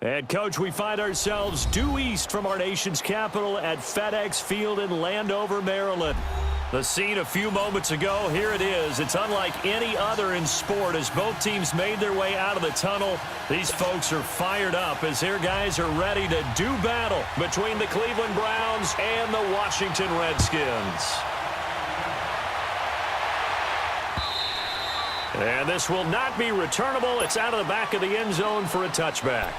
And, Coach, we find ourselves due east from our nation's capital at FedEx Field in Landover, Maryland. The scene a few moments ago, here it is. It's unlike any other in sport as both teams made their way out of the tunnel. These folks are fired up as their guys are ready to do battle between the Cleveland Browns and the Washington Redskins. And this will not be returnable. It's out of the back of the end zone for a touchback.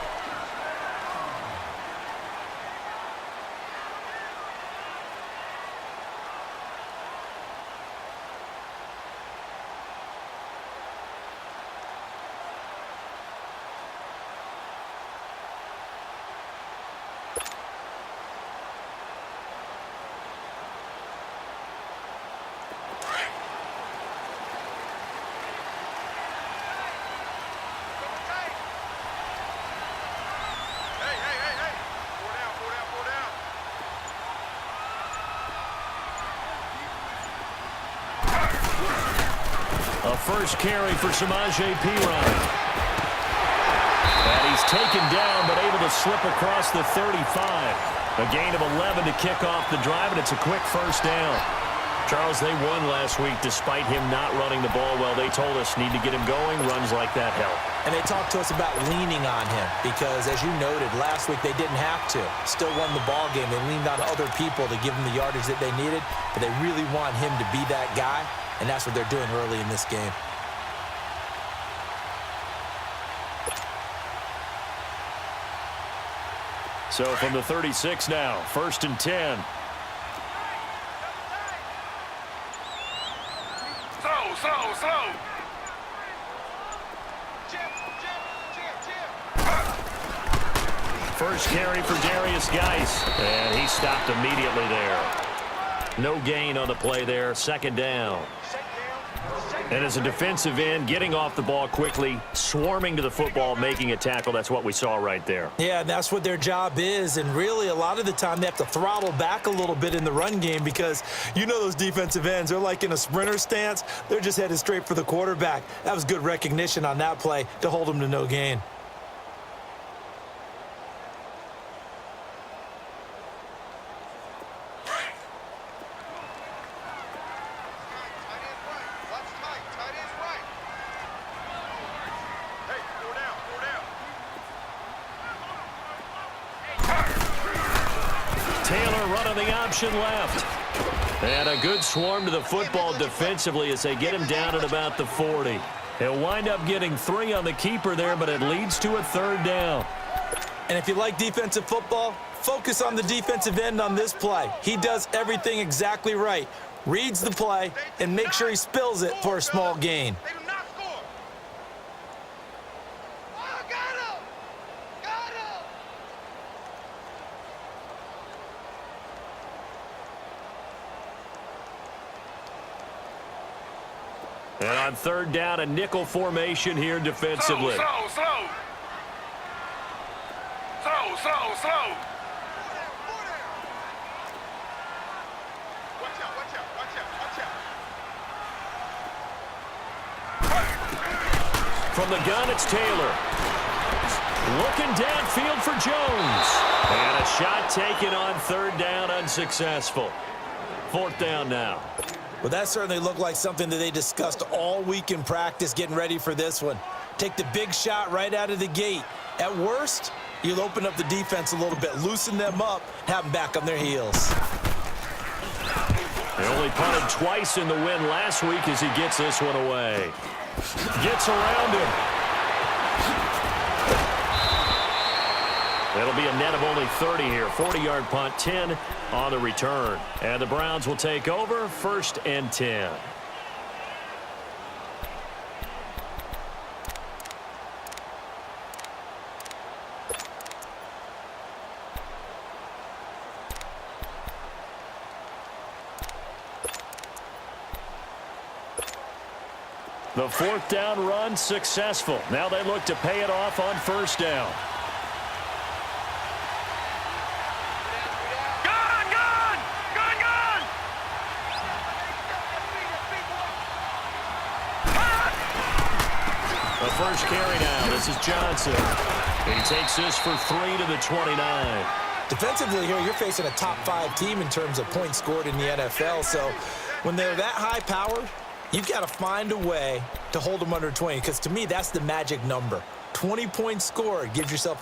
A first carry for Samaje Perine. And he's taken down but able to slip across the 35. A gain of 11 to kick off the drive, and it's a quick first down. Charles, they won last week despite him not running the ball well. They told us need to get him going. Runs like that help. And they talked to us about leaning on him because, as you noted, last week they didn't have to. Still won the ball game. They leaned on other people to give them the yardage that they needed, but they really want him to be that guy, and that's what they're doing early in this game. So from the 36 now, 1st and 10. Slow. First carry for Darius Geis, and he stopped immediately there. No gain on the play there, 2nd down. And as a defensive end, getting off the ball quickly, swarming to the football, making a tackle, that's what we saw right there. Yeah, that's what their job is, and really a lot of the time they have to throttle back a little bit in the run game because you know those defensive ends, they're like in a sprinter stance. They're just headed straight for the quarterback. That was good recognition on that play to hold them to no gain. Left. And a good swarm to the football defensively as they get him down at about the 40. He'll wind up getting 3 on the keeper there, but it leads to a 3rd down. And if you like defensive football, focus on the defensive end on this play. He does everything exactly right. Reads the play and make sure he spills it for a small gain. And on 3rd down, a nickel formation here defensively. Slow. From the gun, it's Taylor. Looking downfield for Jones. And a shot taken on 3rd down, unsuccessful. 4th down now. Well, that certainly looked like something that they discussed all week in practice getting ready for this one. Take the big shot right out of the gate. At worst, you'll open up the defense a little bit, loosen them up, have them back on their heels. They only punted twice in the win last week as he gets this one away. Gets around him. That'll be a net of only 30 here. 40-yard punt, 10 on the return. And the Browns will take over, 1st and 10. The 4th down run successful. Now they look to pay it off on 1st down. The first carry now. This is Johnson. He takes this for 3 to the 29. Defensively here, you're facing a top 5 team in terms of points scored in the NFL. So when they're that high powered, you've got to find a way to hold them under 20, because to me, that's the magic number. 20 points scored, you give yourself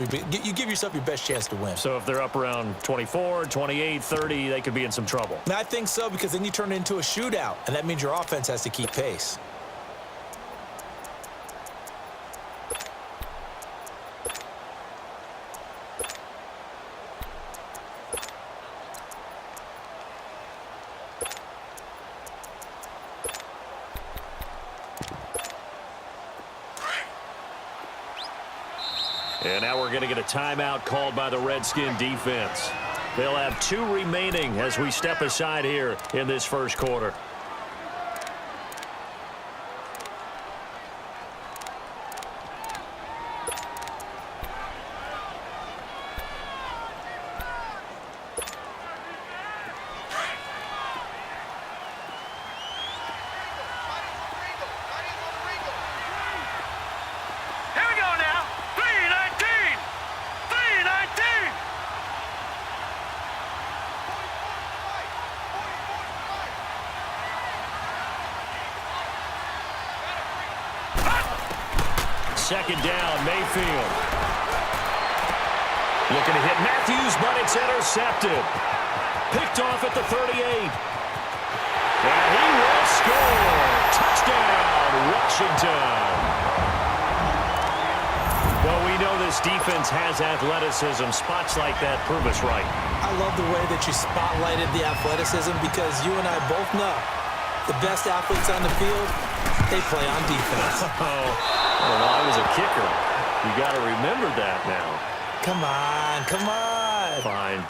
your best chance to win. So if they're up around 24, 28, 30, they could be in some trouble. And I think so, because then you turn it into a shootout, and that means your offense has to keep pace. And now we're going to get a timeout called by the Redskin defense. They'll have 2 remaining as we step aside here in this first quarter. Second down, Mayfield. Looking to hit Matthews, but it's intercepted. Picked off at the 38. And he will score. Touchdown, Washington. Well, we know this defense has athleticism. Spots like that prove us right. I love the way that you spotlighted the athleticism, because you and I both know the best athletes on the field, they play on defense. Well, I was a kicker. You got to remember that now. Come on, come on. Fine.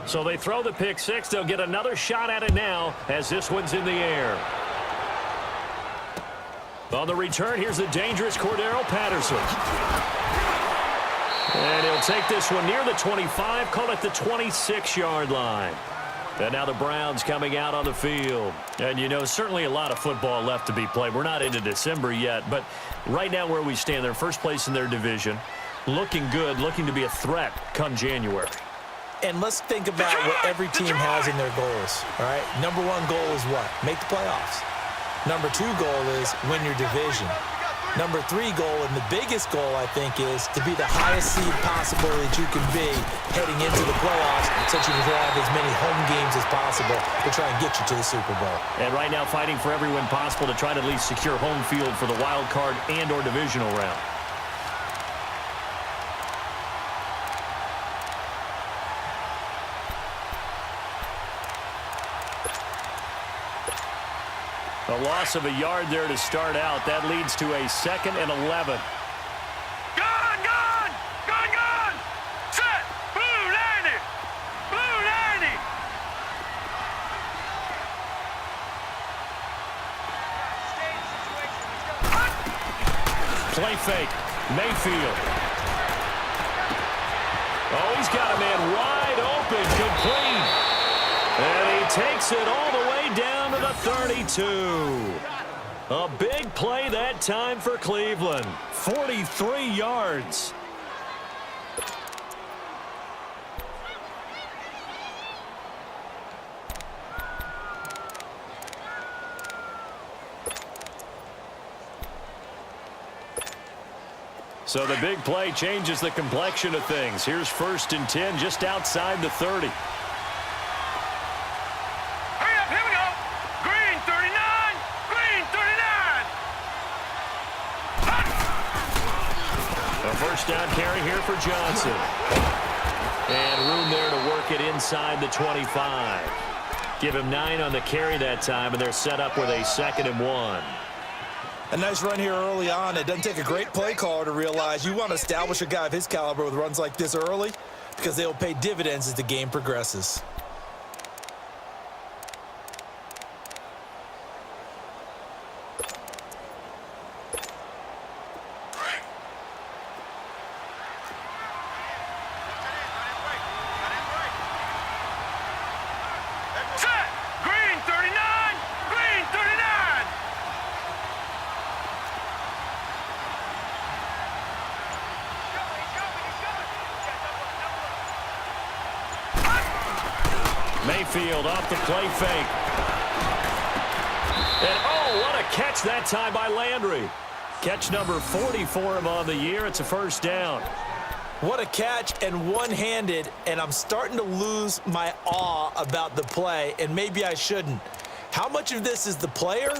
So they throw the pick six. They'll get another shot at it now as this one's in the air. On the return, here's the dangerous Cordero Patterson. And he'll take this one near the 25, call it the 26-yard line. And now the Browns coming out on the field. And, you know, certainly a lot of football left to be played. We're not into December yet, but right now where we stand, they're first place in their division, looking good, looking to be a threat come January. And let's think about what every team has in their goals, all right? Number 1 goal is what? Make the playoffs. Number 2 goal is win your division. Number 3 goal, and the biggest goal, I think, is to be the highest seed possible that you can be heading into the playoffs, so that you can have as many home games as possible to try and get you to the Super Bowl. And right now fighting for every win possible to try to at least secure home field for the wild card and or divisional round. A loss of a yard there to start out. That leads to a 2nd and 11. Gone, gone! Gone, gone! Set! Blue 90! Blue 90! Play fake. Mayfield. Oh, he's got a man wide open. Complete. And he takes it all the way down to the 32. A big play that time for Cleveland. 43 yards. So the big play changes the complexion of things. Here's 1st and 10 just outside the 30. First down carry here for Johnson. And room there to work it inside the 25. Give him 9 on the carry that time, and they're set up with a 2nd and 1. A nice run here early on. It doesn't take a great play caller to realize you want to establish a guy of his caliber with runs like this early, because they'll pay dividends as the game progresses. Set! Green 39! Green 39! Mayfield off the play fake. And, oh, what a catch that time by Landry. Catch number 40 for him on the year. It's a first down. What a catch, and one-handed, and I'm starting to lose my awe about the play, and maybe I shouldn't. How much of this is the player?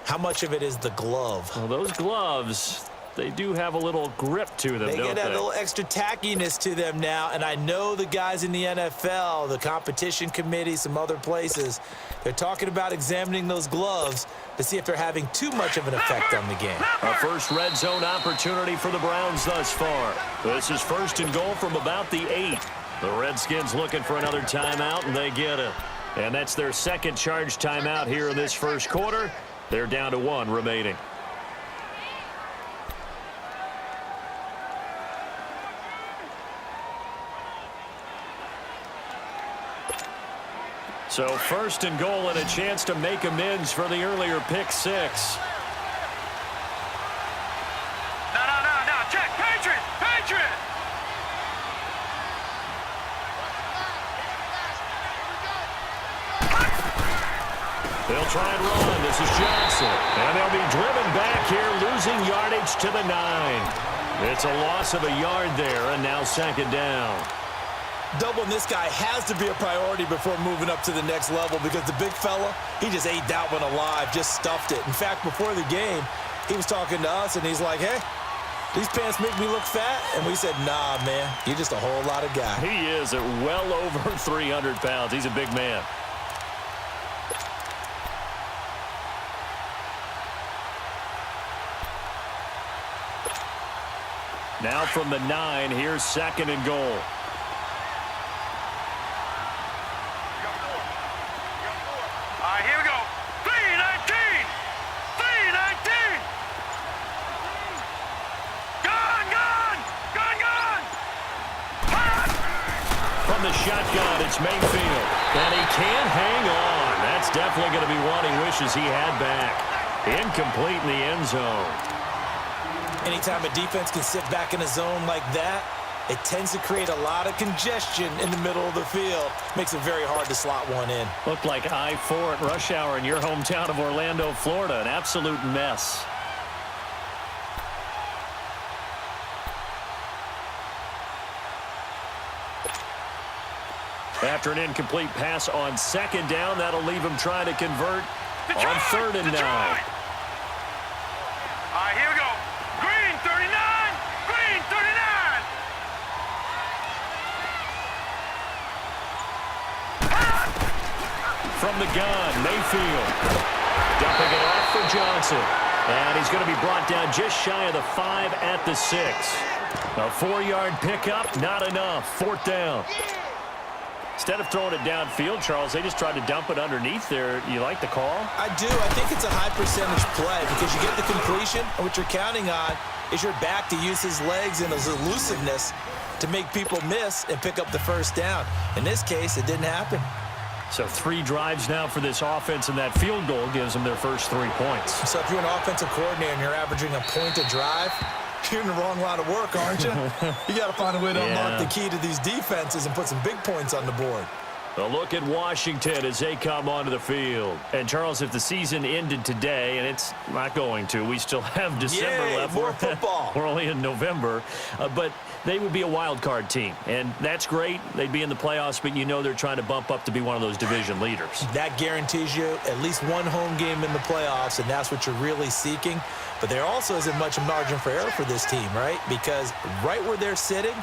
How much of it is the glove? Well, those gloves, they do have a little grip to them, They don't get that little extra tackiness to them now, and I know the guys in the NFL, the competition committee, some other places, they're talking about examining those gloves to see if they're having too much of an effect on the game. A first red zone opportunity for the Browns thus far. This is first and goal from about the 8. The Redskins looking for another timeout, and they get it. And that's their second charge timeout here in this first quarter. They're down to 1 remaining. So first and goal and a chance to make amends for the earlier pick 6. No. Check. Patriot. They'll try and run. This is Johnson. And they'll be driven back here, losing yardage to the 9. It's a loss of a yard there, and now second down. Doubling this guy has to be a priority before moving up to the next level because the big fella, he just ate that one alive, just stuffed it. In fact, before the game, he was talking to us, and he's like, hey, these pants make me look fat? And we said, nah, man, you're just a whole lot of guy. He is at well over 300 pounds. He's a big man. Now from the 9, here's second and goal. Here we go. 319. Gun. From the shotgun, it's Mayfield. And he can't hang on. That's definitely going to be one he wishes he had back. Incomplete in the end zone. Anytime a defense can sit back in a zone like that, it tends to create a lot of congestion in the middle of the field. Makes it very hard to slot one in. Looked like I-4 at rush hour in your hometown of Orlando, Florida. An absolute mess. After an incomplete pass on second down, that'll leave him trying to convert on third and 9. Here we go. Green 39. From the gun, Mayfield. Dumping it off for Johnson. And he's going to be brought down just shy of the 5 at the 6. A 4-yard pickup, not enough. Fourth down. Instead of throwing it downfield, Charles, they just tried to dump it underneath there. You like the call? I do. I think it's a high percentage play because you get the completion, and what you're counting on is your back to use his legs and his elusiveness to make people miss and pick up the first down. In this case, it didn't happen. So 3 drives now for this offense, and that field goal gives them their first 3 points. So if you're an offensive coordinator and you're averaging a point a drive, you're in the wrong line of work, aren't you? You got to find a way to unlock the key to these defenses and put some big points on the board. A look at Washington as they come onto the field. And, Charles, if the season ended today, and it's not going to, we still have December left. More football. We're only in November. But they would be a wild card team. And that's great. They'd be in the playoffs, but you know they're trying to bump up to be one of those division leaders. That guarantees you at least one home game in the playoffs, and that's what you're really seeking. But there also isn't much margin for error for this team, right? Because right where they're sitting,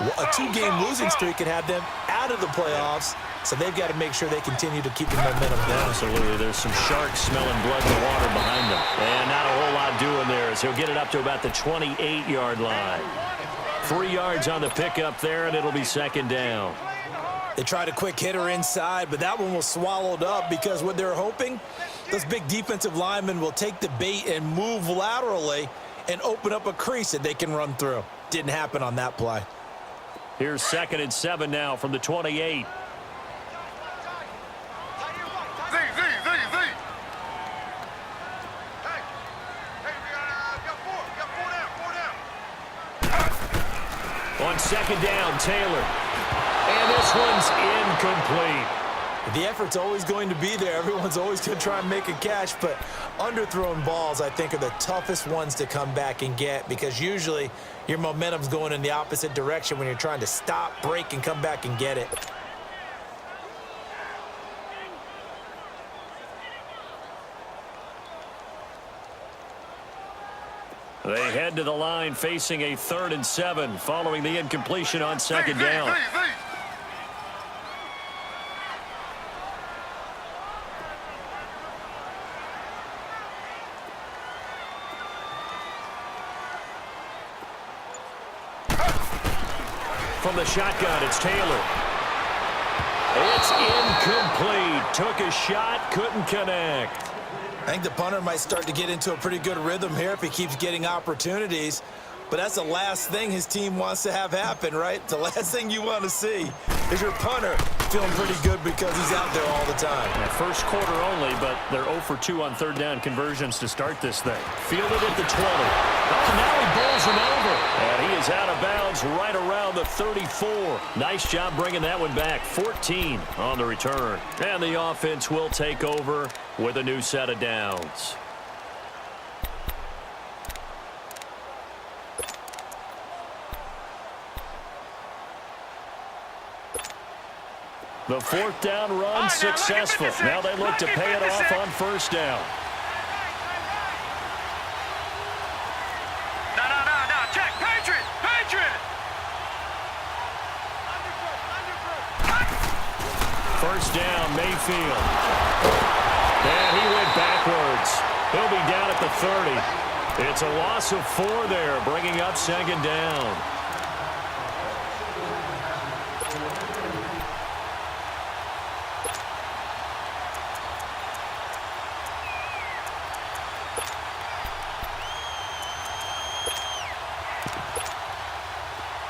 a 2-game losing streak could have them out of the playoffs, so they've got to make sure they continue to keep the momentum down. Absolutely. There's some sharks smelling blood in the water behind them. And not a whole lot doing there, so he'll get it up to about the 28-yard line. 3 yards on the pickup there, and it'll be second down. They tried a quick hitter inside, but that one was swallowed up because what they're hoping, those big defensive linemen will take the bait and move laterally and open up a crease that they can run through. Didn't happen on that play. Here's 2nd and 7 now from the 28. Z. Hey, we got 4 down. On second down, Taylor. And this one's incomplete. The effort's always going to be there. Everyone's always going to try and make a catch, but underthrown balls, I think, are the toughest ones to come back and get because usually your momentum's going in the opposite direction when you're trying to stop, break, and come back and get it. They head to the line facing a 3rd and 7 following the incompletion on 2nd down. From the shotgun, it's Taylor. It's incomplete. Took a shot, couldn't connect. I think the punter might start to get into a pretty good rhythm here if he keeps getting opportunities. But that's the last thing his team wants to have happen, right? The last thing you want to see is your punter feeling pretty good because he's out there all the time. Yeah, first quarter only, but they're 0 for 2 on 3rd down conversions to start this thing. Fielded at the 20. Oh, now he bowls him over. And he is out of bounds right around the 34. Nice job bringing that one back. 14 on the return. And the offense will take over with a new set of downs. The 4th down run successful. Now they look to pay it off on 1st down. No. Check. Patriot. First down, Mayfield. And he went backwards. He'll be down at the 30. It's a loss of 4 there, bringing up 2nd down.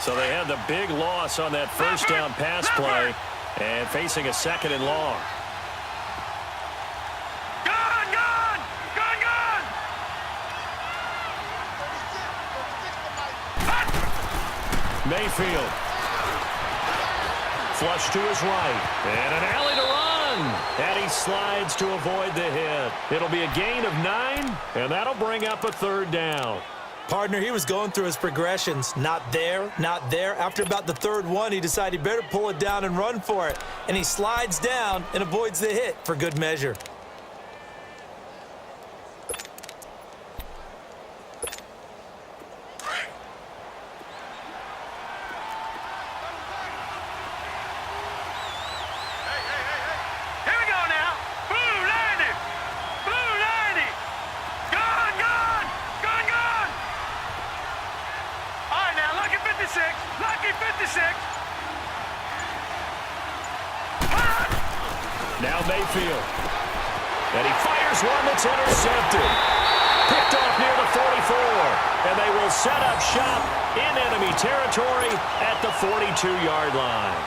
So they had the big loss on that 1st down pass play and facing a 2nd and long. Mayfield. Flush to his right. And an alley to run. And he slides to avoid the hit. It'll be a gain of 9, and that'll bring up a 3rd down. Partner, he was going through his progressions. Not there, not there. After about the 3rd one, he decided he better pull it down and run for it. And he slides down and avoids the hit for good measure. Now Mayfield. And he fires one that's intercepted. Picked off near the 44. And they will set up shop in enemy territory at the 42-yard line.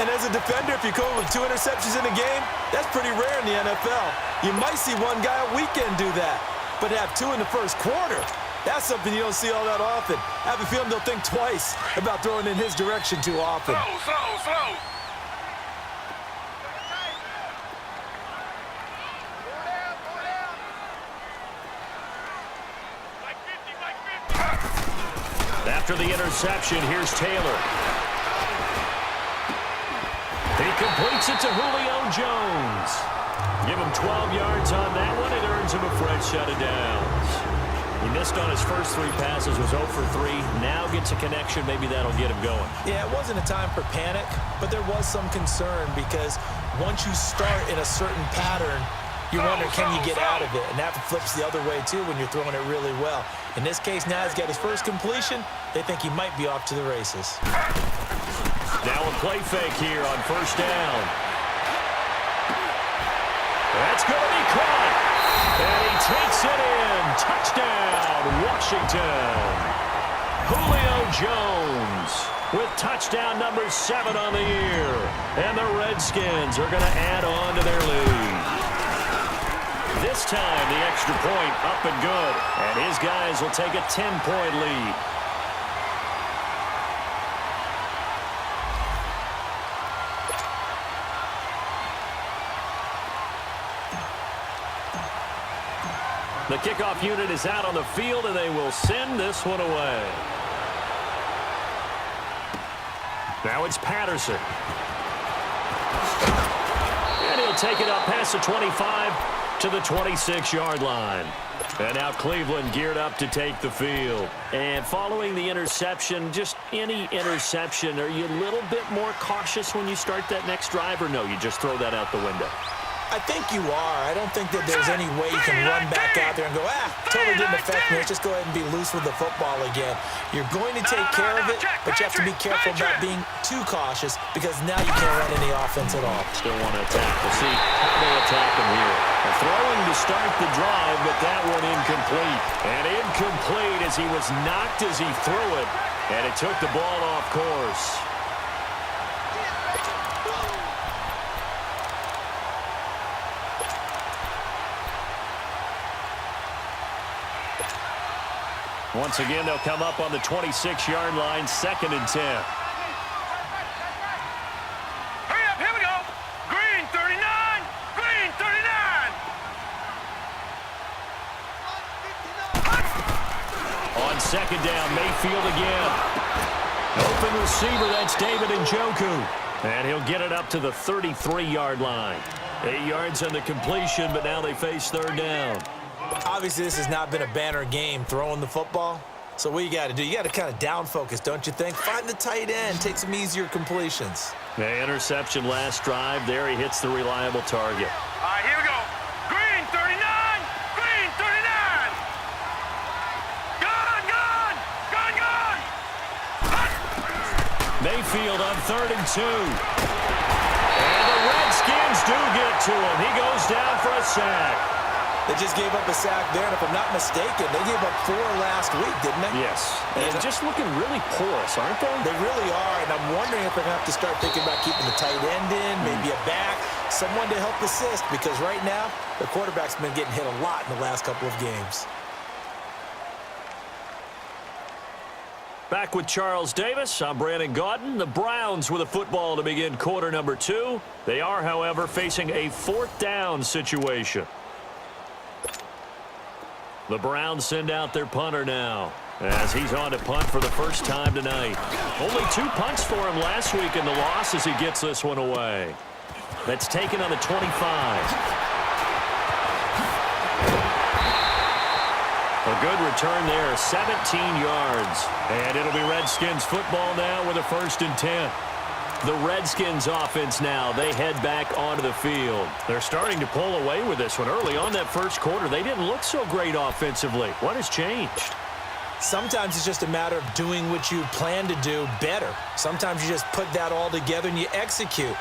And as a defender, if you come with 2 interceptions in a game, that's pretty rare in the NFL. You might see one guy a weekend do that. But to have 2 in the first quarter, that's something you don't see all that often. I have a feeling they'll think twice about throwing in his direction too often. Slow. After the interception, here's Taylor. He completes it to Julio Jones. Give him 12 yards on that one. It earns him a fresh set of downs. He missed on his first 3 passes, was 0 for 3. Now gets a connection. Maybe that'll get him going. Yeah, it wasn't a time for panic, but there was some concern because once you start in a certain pattern, you wonder, can you get out of it? And that flips the other way, too, when you're throwing it really well. In this case, now he's got his first completion. They think he might be off to the races. Now a play fake here on 1st down. That's going to be caught. And he takes it in. Touchdown, Washington. Julio Jones with touchdown number 7 on the year. And the Redskins are going to add on to their lead. This time, the extra point up and good. And his guys will take a 10-point lead. The kickoff unit is out on the field, and they will send this one away. Now it's Patterson. And he'll take it up past the 25 to the 26-yard line. And now Cleveland geared up to take the field. And following the interception, just any interception, are you a little bit more cautious when you start that next drive, or no, you just throw that out the window? I think you are. I don't think that there's any way you can run back out there and go, totally didn't affect me. Let's just go ahead and be loose with the football again. You're going to take care of it, but you have to be careful about being too cautious because now you can't run any offense at all. Still want to attack. We'll see how they attack him here. Throwing to start the drive, but that one incomplete. And incomplete as he was knocked as he threw it, and it took the ball off course. Once again, they'll come up on the 26-yard line, 2nd and 10. Hurry up, here we go. Green 39, green 39. On 2nd down, Mayfield again. Open receiver, that's David Njoku. And he'll get it up to the 33-yard line. 8 yards on the completion, but now they face 3rd down. Obviously, this has not been a banner game throwing the football. So what you got to do, you got to kind of down focus, don't you think? Find the tight end, take some easier completions. The interception last drive. There he hits the reliable target. All right, here we go. Green 39, green 39. Gone, gone, gone, gone. Mayfield on 3rd and 2. And the Redskins do get to him. He goes down for a sack. They just gave up a sack there, and if I'm not mistaken, they gave up 4 last week, didn't they? Yes. And just looking really porous, aren't they? They really are, and I'm wondering if they're going to have to start thinking about keeping the tight end in, maybe a back, someone to help assist, because right now, the quarterback's been getting hit a lot in the last couple of games. Back with Charles Davis, I'm Brandon Gaudin. The Browns with a football to begin quarter number 2. They are, however, facing a 4th down situation. The Browns send out their punter now as he's on to punt for the first time tonight. Only 2 punts for him last week in the loss as he gets this one away. That's taken on the 25. A good return there, 17 yards. And it'll be Redskins football now with a 1st and 10. The Redskins offense now, they head back onto the field. They're starting to pull away with this one. Early on that first quarter, they didn't look so great offensively. What has changed? Sometimes it's just a matter of doing what you plan to do better. Sometimes you just put that all together and you execute.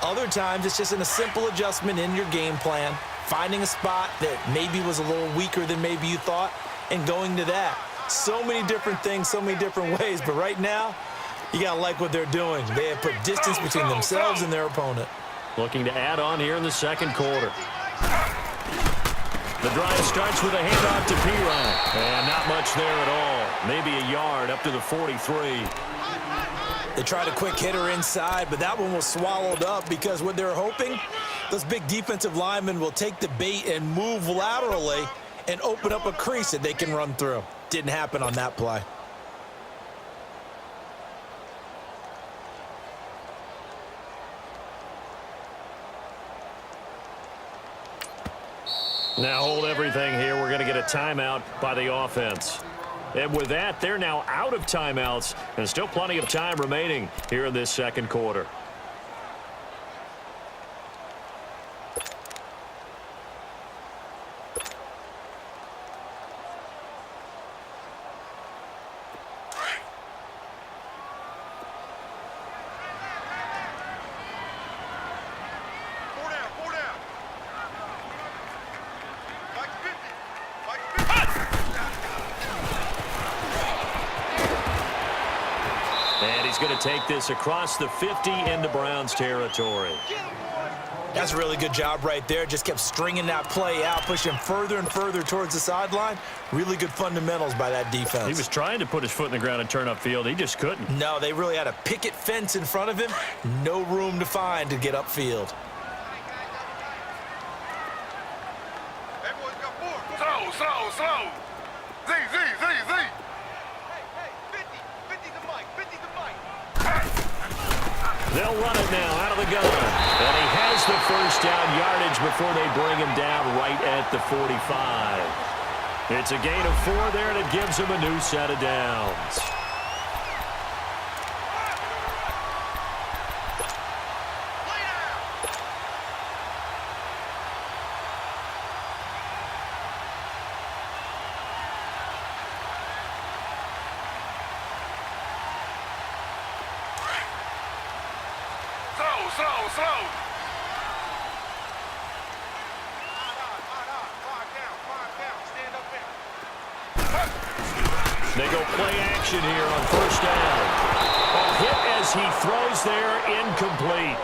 Other times it's just a simple adjustment in your game plan, finding a spot that maybe was a little weaker than maybe you thought, and going to that. So many different things, so many different ways, but right now, you got to like what they're doing. They have put distance between themselves and their opponent. Looking to add on here in the 2nd quarter. The drive starts with a handoff to P-Ryan. And not much there at all. Maybe a yard up to the 43. They tried a quick hitter inside, but that one was swallowed up because what they're hoping, those big defensive linemen will take the bait and move laterally and open up a crease that they can run through. Didn't happen on that play. Now hold everything here. We're going to get a timeout by the offense. And with that, they're now out of timeouts, and still plenty of time remaining here in this 2nd quarter. Going to take this across the 50 into Browns territory. That's a really good job right there. Just kept stringing that play out, pushing further and further towards the sideline. Really good fundamentals by that defense. He was trying to put his foot in the ground and turn upfield. He just couldn't. No, they really had a picket fence in front of him. No room to find to get upfield. Throw, Slow. Z. Hey, 50 the mic, 50 the mic. They'll run it now out of the gun. And he has the first down yardage before they bring him down right at the 45. It's a gain of 4 there, and it gives him a new set of downs. Slow. They go play action here on first down. A hit as he throws there, incomplete.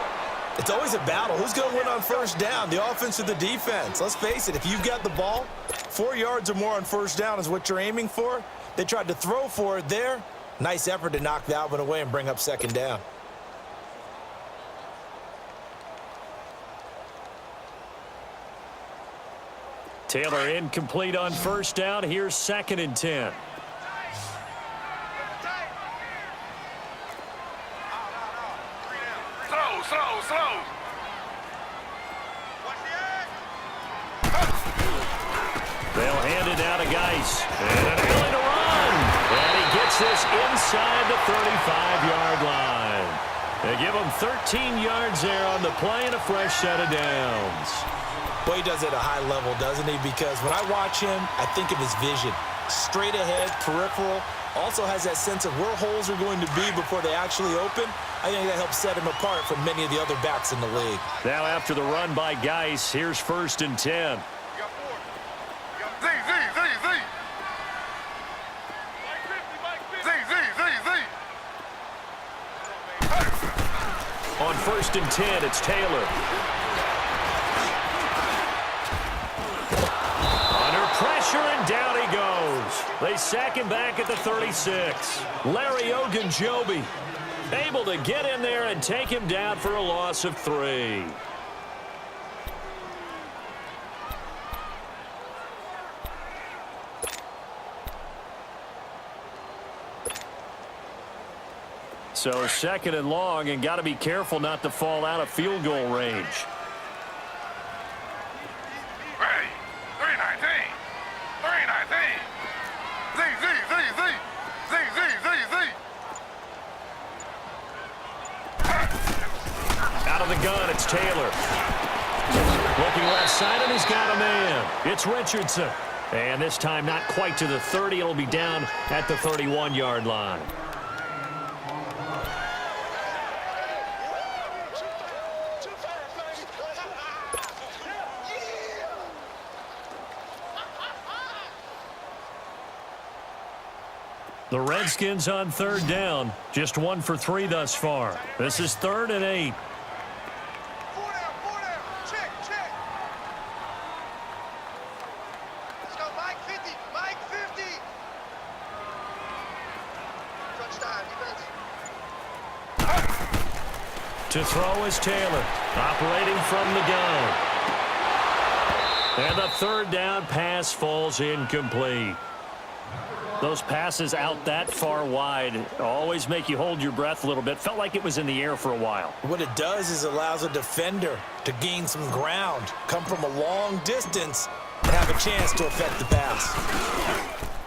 It's always a battle. Who's going to win on first down, the offense or the defense? Let's face it, if you've got the ball, 4 yards or more on first down is what you're aiming for. They tried to throw for it there. Nice effort to knock that one away and bring up second down. Taylor incomplete on first down. Here's 2nd and 10. Slow. They'll hand it down to Geis. And an early to run. And he gets this inside the 35-yard line. They give him 13 yards there on the play and a fresh set of downs. Well, he does it at a high level, doesn't he? Because when I watch him, I think of his vision. Straight ahead, peripheral. Also has that sense of where holes are going to be before they actually open. I think that helps set him apart from many of the other backs in the league. Now after the run by Geis, here's 1st and 10. On 1st and 10, it's Taylor. Under pressure, and down he goes. They sack him back at the 36. Larry Ogunjobi able to get in there and take him down for a loss of 3. So 2nd and long, and got to be careful not to fall out of field goal range. Ready. 319. Z. Out of the gun, it's Taylor. Looking left side, and he's got a man. It's Richardson. And this time not quite to the 30. It'll be down at the 31-yard line. The Redskins on 3rd down. Just 1 for 3 thus far. This is 3rd and 8. 4 down. Check. Let's go, Mike 50. Touchdown, defense. To throw is Taylor, operating from the gun. And the 3rd down pass falls incomplete. Those passes out that far wide always make you hold your breath a little bit. Felt like it was in the air for a while. What it does is allows a defender to gain some ground, come from a long distance, and have a chance to affect the pass.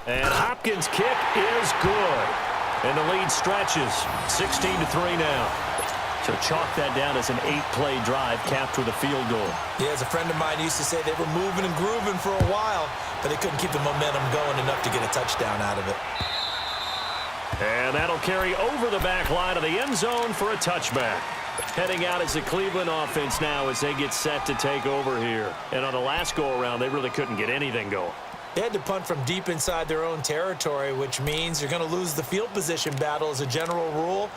And Hopkins' kick is good. And the lead stretches. 16-3 now. So chalk that down as an 8-play drive capped with a field goal. Yeah, as a friend of mine used to say, they were moving and grooving for a while, but they couldn't keep the momentum going enough to get a touchdown out of it. And that'll carry over the back line of the end zone for a touchback. Heading out as the Cleveland offense now as they get set to take over here. And on the last go-around, they really couldn't get anything going. They had to punt from deep inside their own territory, which means you're going to lose the field position battle as a general rule.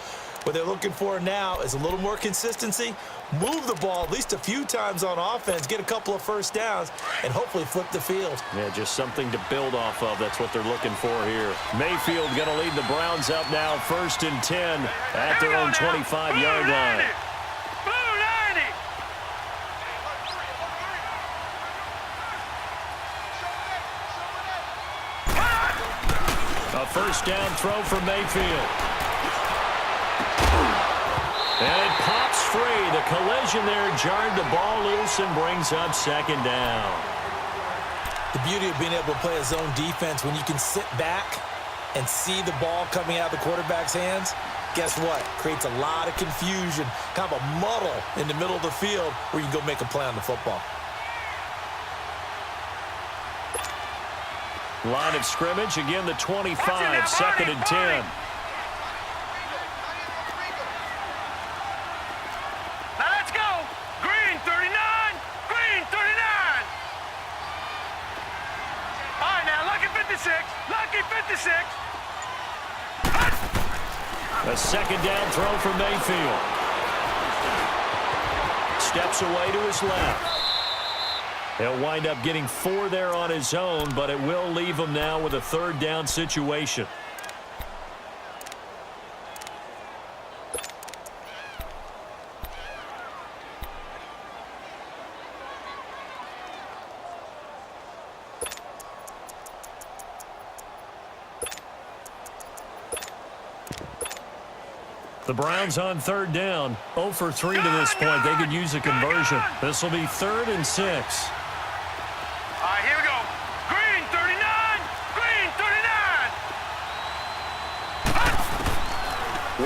What they're looking for now is a little more consistency, move the ball at least a few times on offense, get a couple of first downs, and hopefully flip the field. Yeah, just something to build off of. That's what they're looking for here. Mayfield going to lead the Browns up now, 1st and 10 at their own 25-yard line. A first down throw for Mayfield. And it pops free. The collision there jarred the ball loose and brings up second down. The beauty of being able to play a zone defense when you can sit back and see the ball coming out of the quarterback's hands, guess what? Creates a lot of confusion, kind of a muddle in the middle of the field where you can go make a play on the football. Line of scrimmage, again the 25, second and 10. Now let's go. Green 39. Green 39. All right, now lucky 56. Lucky 56. A second down throw for Mayfield. Steps away to his left. He'll wind up getting 4 there on his own, but it will leave him now with a third down situation. The Browns on third down, 0 for 3 to this point. They could use a conversion. This will be 3rd and 6. All right, here we go. Green 39. Green 39.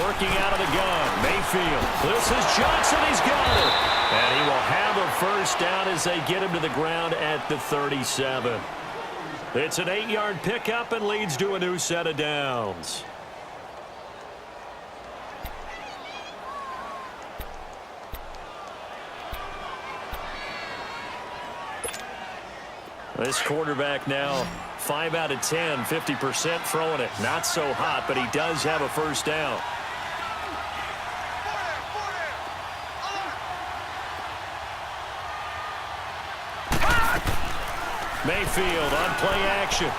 Working out of the gun, Mayfield. This is Johnson. He's got it. And he will have a first down as they get him to the ground at the 37. It's an 8-yard pickup and leads to a new set of downs. This quarterback now 5 out of 10, 50% throwing it. Not so hot, but he does have a first down. Mayfield on play action.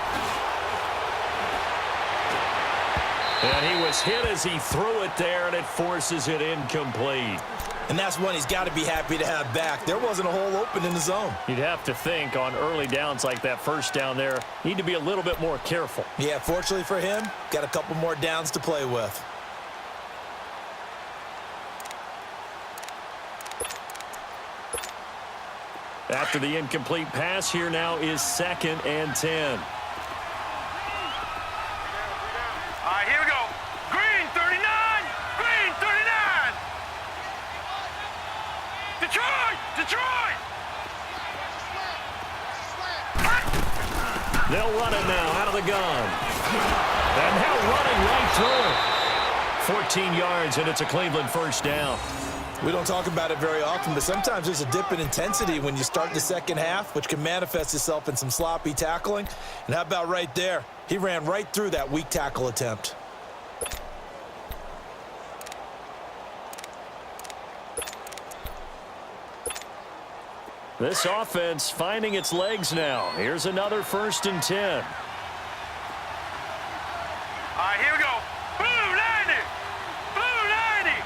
And he was hit as he threw it there, and it forces it incomplete. And that's one he's got to be happy to have back. There wasn't a hole open in the zone. You'd have to think on early downs like that first down there, need to be a little bit more careful. Yeah, fortunately for him, got a couple more downs to play with. After the incomplete pass, here now is 2nd and 10. All right, here we go. Green 39. Green 39. Detroit. Detroit. They'll run it now out of the gun. And now running right through it. 14 yards, and it's a Cleveland first down. We don't talk about it very often, but sometimes there's a dip in intensity when you start the second half, which can manifest itself in some sloppy tackling. And how about right there? He ran right through that weak tackle attempt. This offense finding its legs now. Here's another 1st and 10. All right, here we go. Blue 90. Blue 90.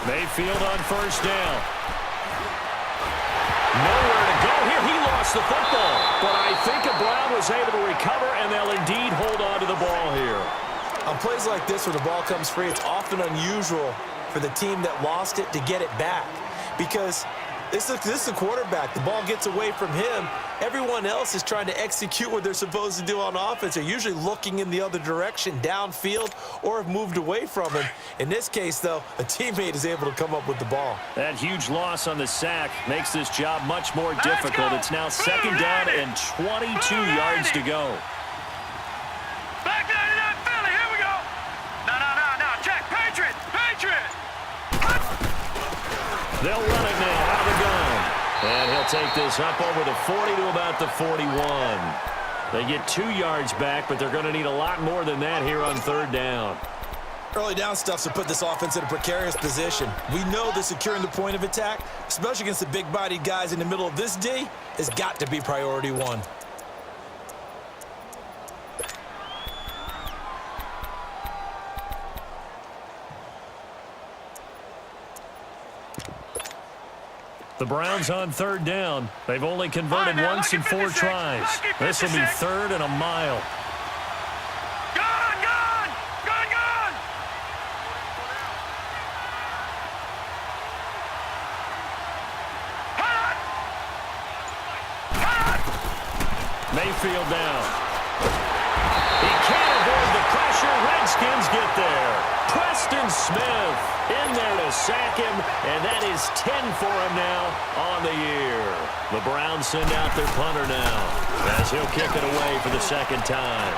Mayfield on first down. Nowhere to go here. He lost the football. But I think Brown was able to recover, and they'll indeed hold on to the ball here. On plays like this where the ball comes free, it's often unusual for the team that lost it to get it back. Because this is a quarterback. The ball gets away from him. Everyone else is trying to execute what they're supposed to do on offense. They're usually looking in the other direction, downfield, or have moved away from him. In this case, though, a teammate is able to come up with the ball. That huge loss on the sack makes this job much more difficult. It's now 2nd down and 22 yards to go. Back 99 Philly. Here we go. No. Check. Patriot. Patriot. They'll run it now out of the gun. And he'll take this up over the 40 to about the 41. They get 2 yards back, but they're going to need a lot more than that here on 3rd down. Early down stuff to put this offense in a precarious position. We know that securing the point of attack, especially against the big-bodied guys in the middle of this D, has got to be priority one. The Browns on third down. They've only converted once in 4 tries. This will be 3rd and a mile. Gone, gone, gone, gone. Hot, hot. Mayfield down. He can't avoid the pressure. Redskins get there. Preston Smith in there to sack him, and that is 10 for him now on the year. The Browns send out their punter now as he'll kick it away for the 2nd time.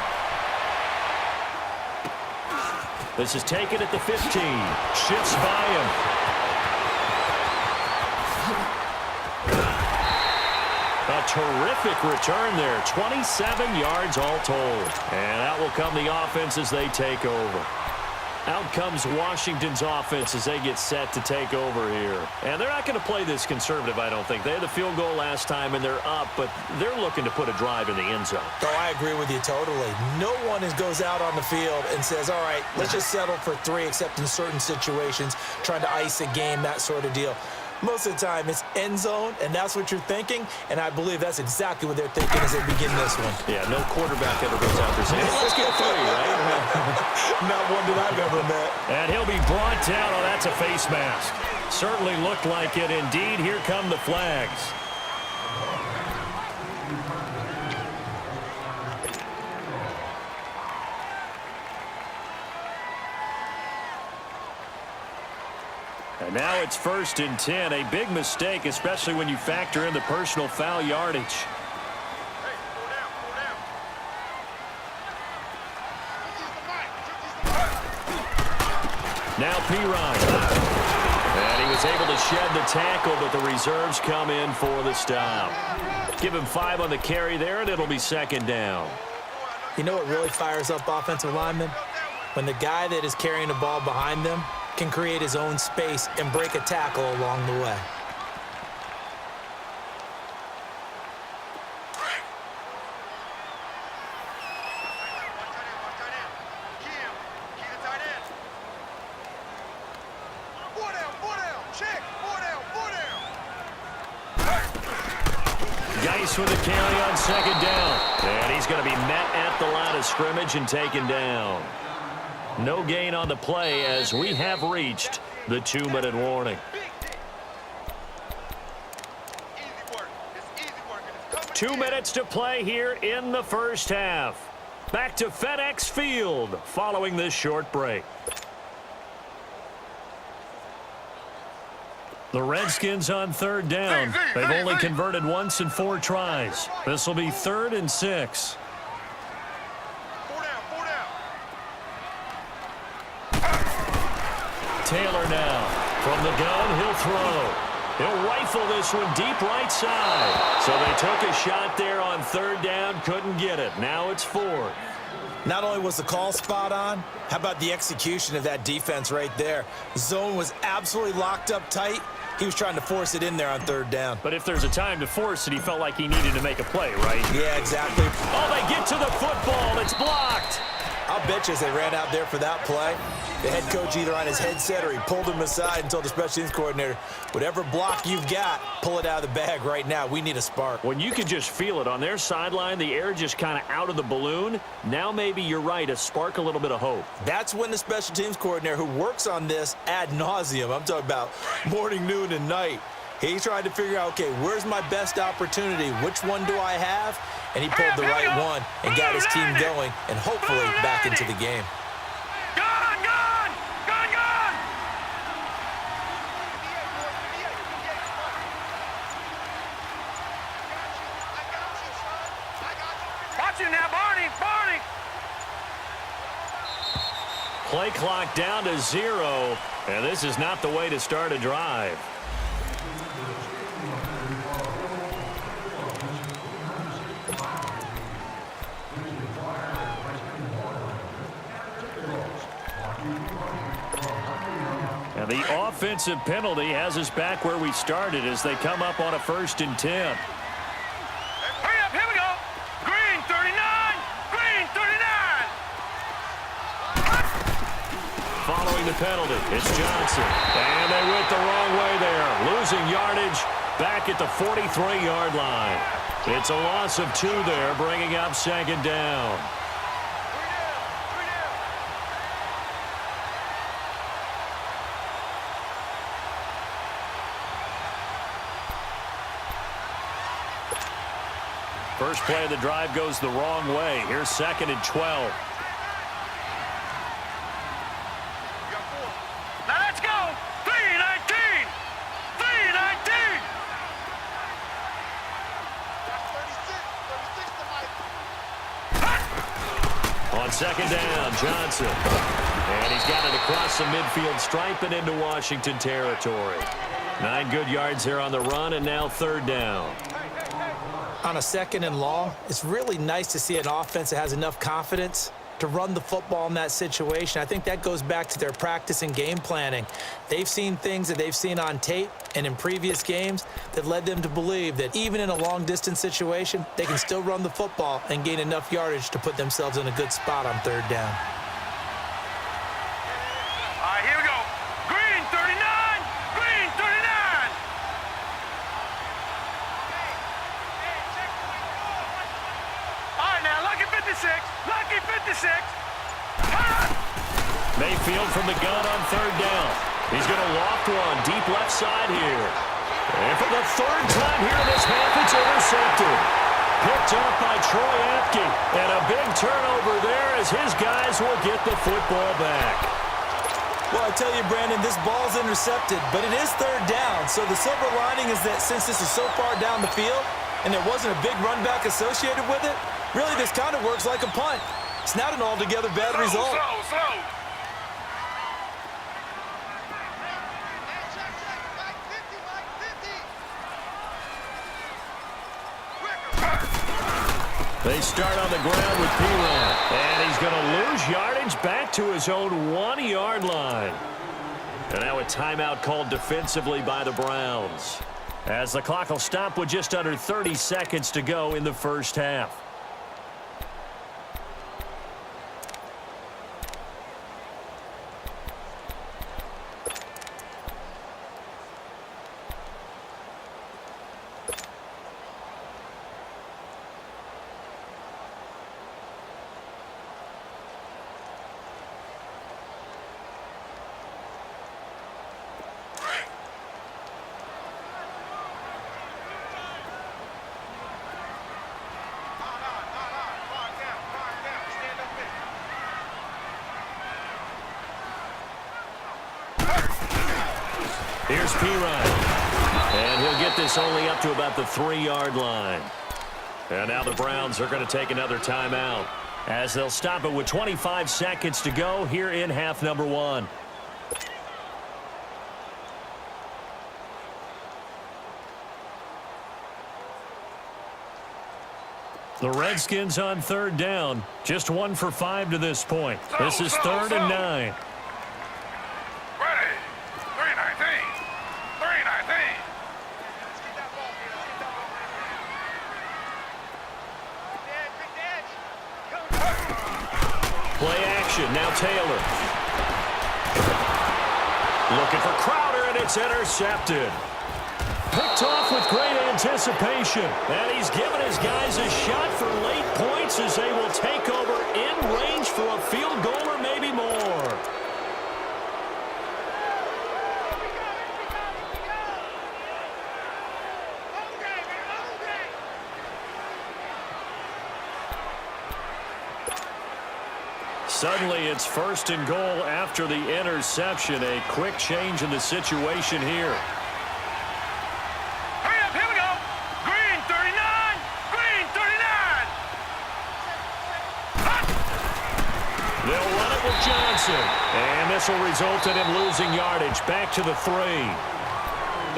This is taken at the 15. Shifts by him. A terrific return there. 27 yards all told. And out will come the offense as they take over. Out comes Washington's offense as they get set to take over here. And they're not going to play this conservative, I don't think. They had the field goal last time, and they're up, but they're looking to put a drive in the end zone. Oh, I agree with you totally. No one goes out on the field and says, all right, let's just settle for 3, except in certain situations, trying to ice a game, that sort of deal. Most of the time, it's end zone, and that's what you're thinking, and I believe that's exactly what they're thinking as they begin this one. Yeah, no quarterback ever goes out there saying, hey, let's get 3, right? Not one that I've ever met. And he'll be brought down. Oh, that's a face mask. Certainly looked like it. Indeed, here come the flags. And now it's 1st and 10. A big mistake, especially when you factor in the personal foul yardage. Hey, pull down. Now Pirine. And he was able to shed the tackle, but the reserves come in for the stop. Give him 5 on the carry there, and it'll be 2nd down. You know what really fires up offensive linemen? When the guy that is carrying the ball behind them can create his own space and break a tackle along the way. Geis with a carry on 2nd down. And he's going to be met at the line of scrimmage and taken down. No gain on the play as we have reached the 2-minute warning. 2 minutes to play here in the first half. Back to FedEx Field following this short break. The Redskins on 3rd down. They've only converted once in 4 tries. This will be 3rd and 6. Taylor now. From the gun, he'll throw. He'll rifle this one deep right side. So they took a shot there on 3rd down, couldn't get it. Now it's 4th. Not only was the call spot on, how about the execution of that defense right there? Zone was absolutely locked up tight. He was trying to force it in there on 3rd down. But if there's a time to force it, he felt like he needed to make a play, right? Yeah, exactly. Oh, they get to the football. It's blocked. I'll bet you as they ran out there for that play, the head coach either on his headset or he pulled him aside and told the special teams coordinator, whatever block you've got, pull it out of the bag right now. We need a spark. When you can just feel it on their sideline, the air just kind of out of the balloon. Now maybe you're right, a spark, a little bit of hope. That's when the special teams coordinator who works on this ad nauseum, I'm talking about morning, noon, and night, he tried to figure out, okay, where's my best opportunity? Which one do I have? And he pulled the right one and got his team going and hopefully back into the game. Gone, gone, gone, gone. Watch it now, Barney, Barney. Play clock down to 0, and this is not the way to start a drive. And the offensive penalty has us back where we started as they come up on a 1st and 10. Hurry up, here we go. Green 39, green 39. Following the penalty, it's Johnson. And they went the wrong way there, losing yardage back at the 43-yard line. It's a loss of 2 there, bringing up second down. First play of the drive goes the wrong way. Here's 2nd and 12. Now let's go. 3-19. 3-19. On second down, Johnson. And he's got it across the midfield stripe and into Washington territory. 9 good yards there on the run, and now 3rd down. On a 2nd and long, it's really nice to see an offense that has enough confidence to run the football in that situation. I think that goes back to their practice and game planning. They've seen things that they've seen on tape and in previous games that led them to believe that even in a long-distance situation, they can still run the football and gain enough yardage to put themselves in a good spot on 3rd down. All right, here we go. Green 39. Green 39. All right, now, lucky 56. Lucky 56. Mayfield from the gun on 3rd down. He's going to loft one deep left side here. And for the 3rd time here in this half, it's intercepted. Picked up by Troy Apke. And a big turnover there as his guys will get the football back. Well, I tell you, Brandon, this ball's intercepted, but it is 3rd down. So the silver lining is that since this is so far down the field and there wasn't a big run back associated with it, really this kind of works like a punt. It's not an altogether bad result. Slow. They start on the ground with P-Ron. And he's going to lose yardage back to his own 1-yard line. And now a timeout called defensively by the Browns, as the clock will stop with just under 30 seconds to go in the first half. Here's P-Ryan. And he'll get this only up to about the 3-yard line. And now the Browns are going to take another timeout, as they'll stop it with 25 seconds to go here in half number 1. The Redskins on 3rd down. Just 1 for 5 to this point. This is 3rd and 9. Ready. 3-19. 3-19. Play action. Now Taylor. Looking for Crowder, and it's intercepted. Picked off with great anticipation. And he's given his guys a shot for late points as they will take over in range for a field goal or maybe more. Suddenly it's 1st and goal after the interception. A quick change in the situation here. Hurry up, here we go. Green 39. Green 39. They'll run it with Johnson. And this will result in him losing yardage back to the 3.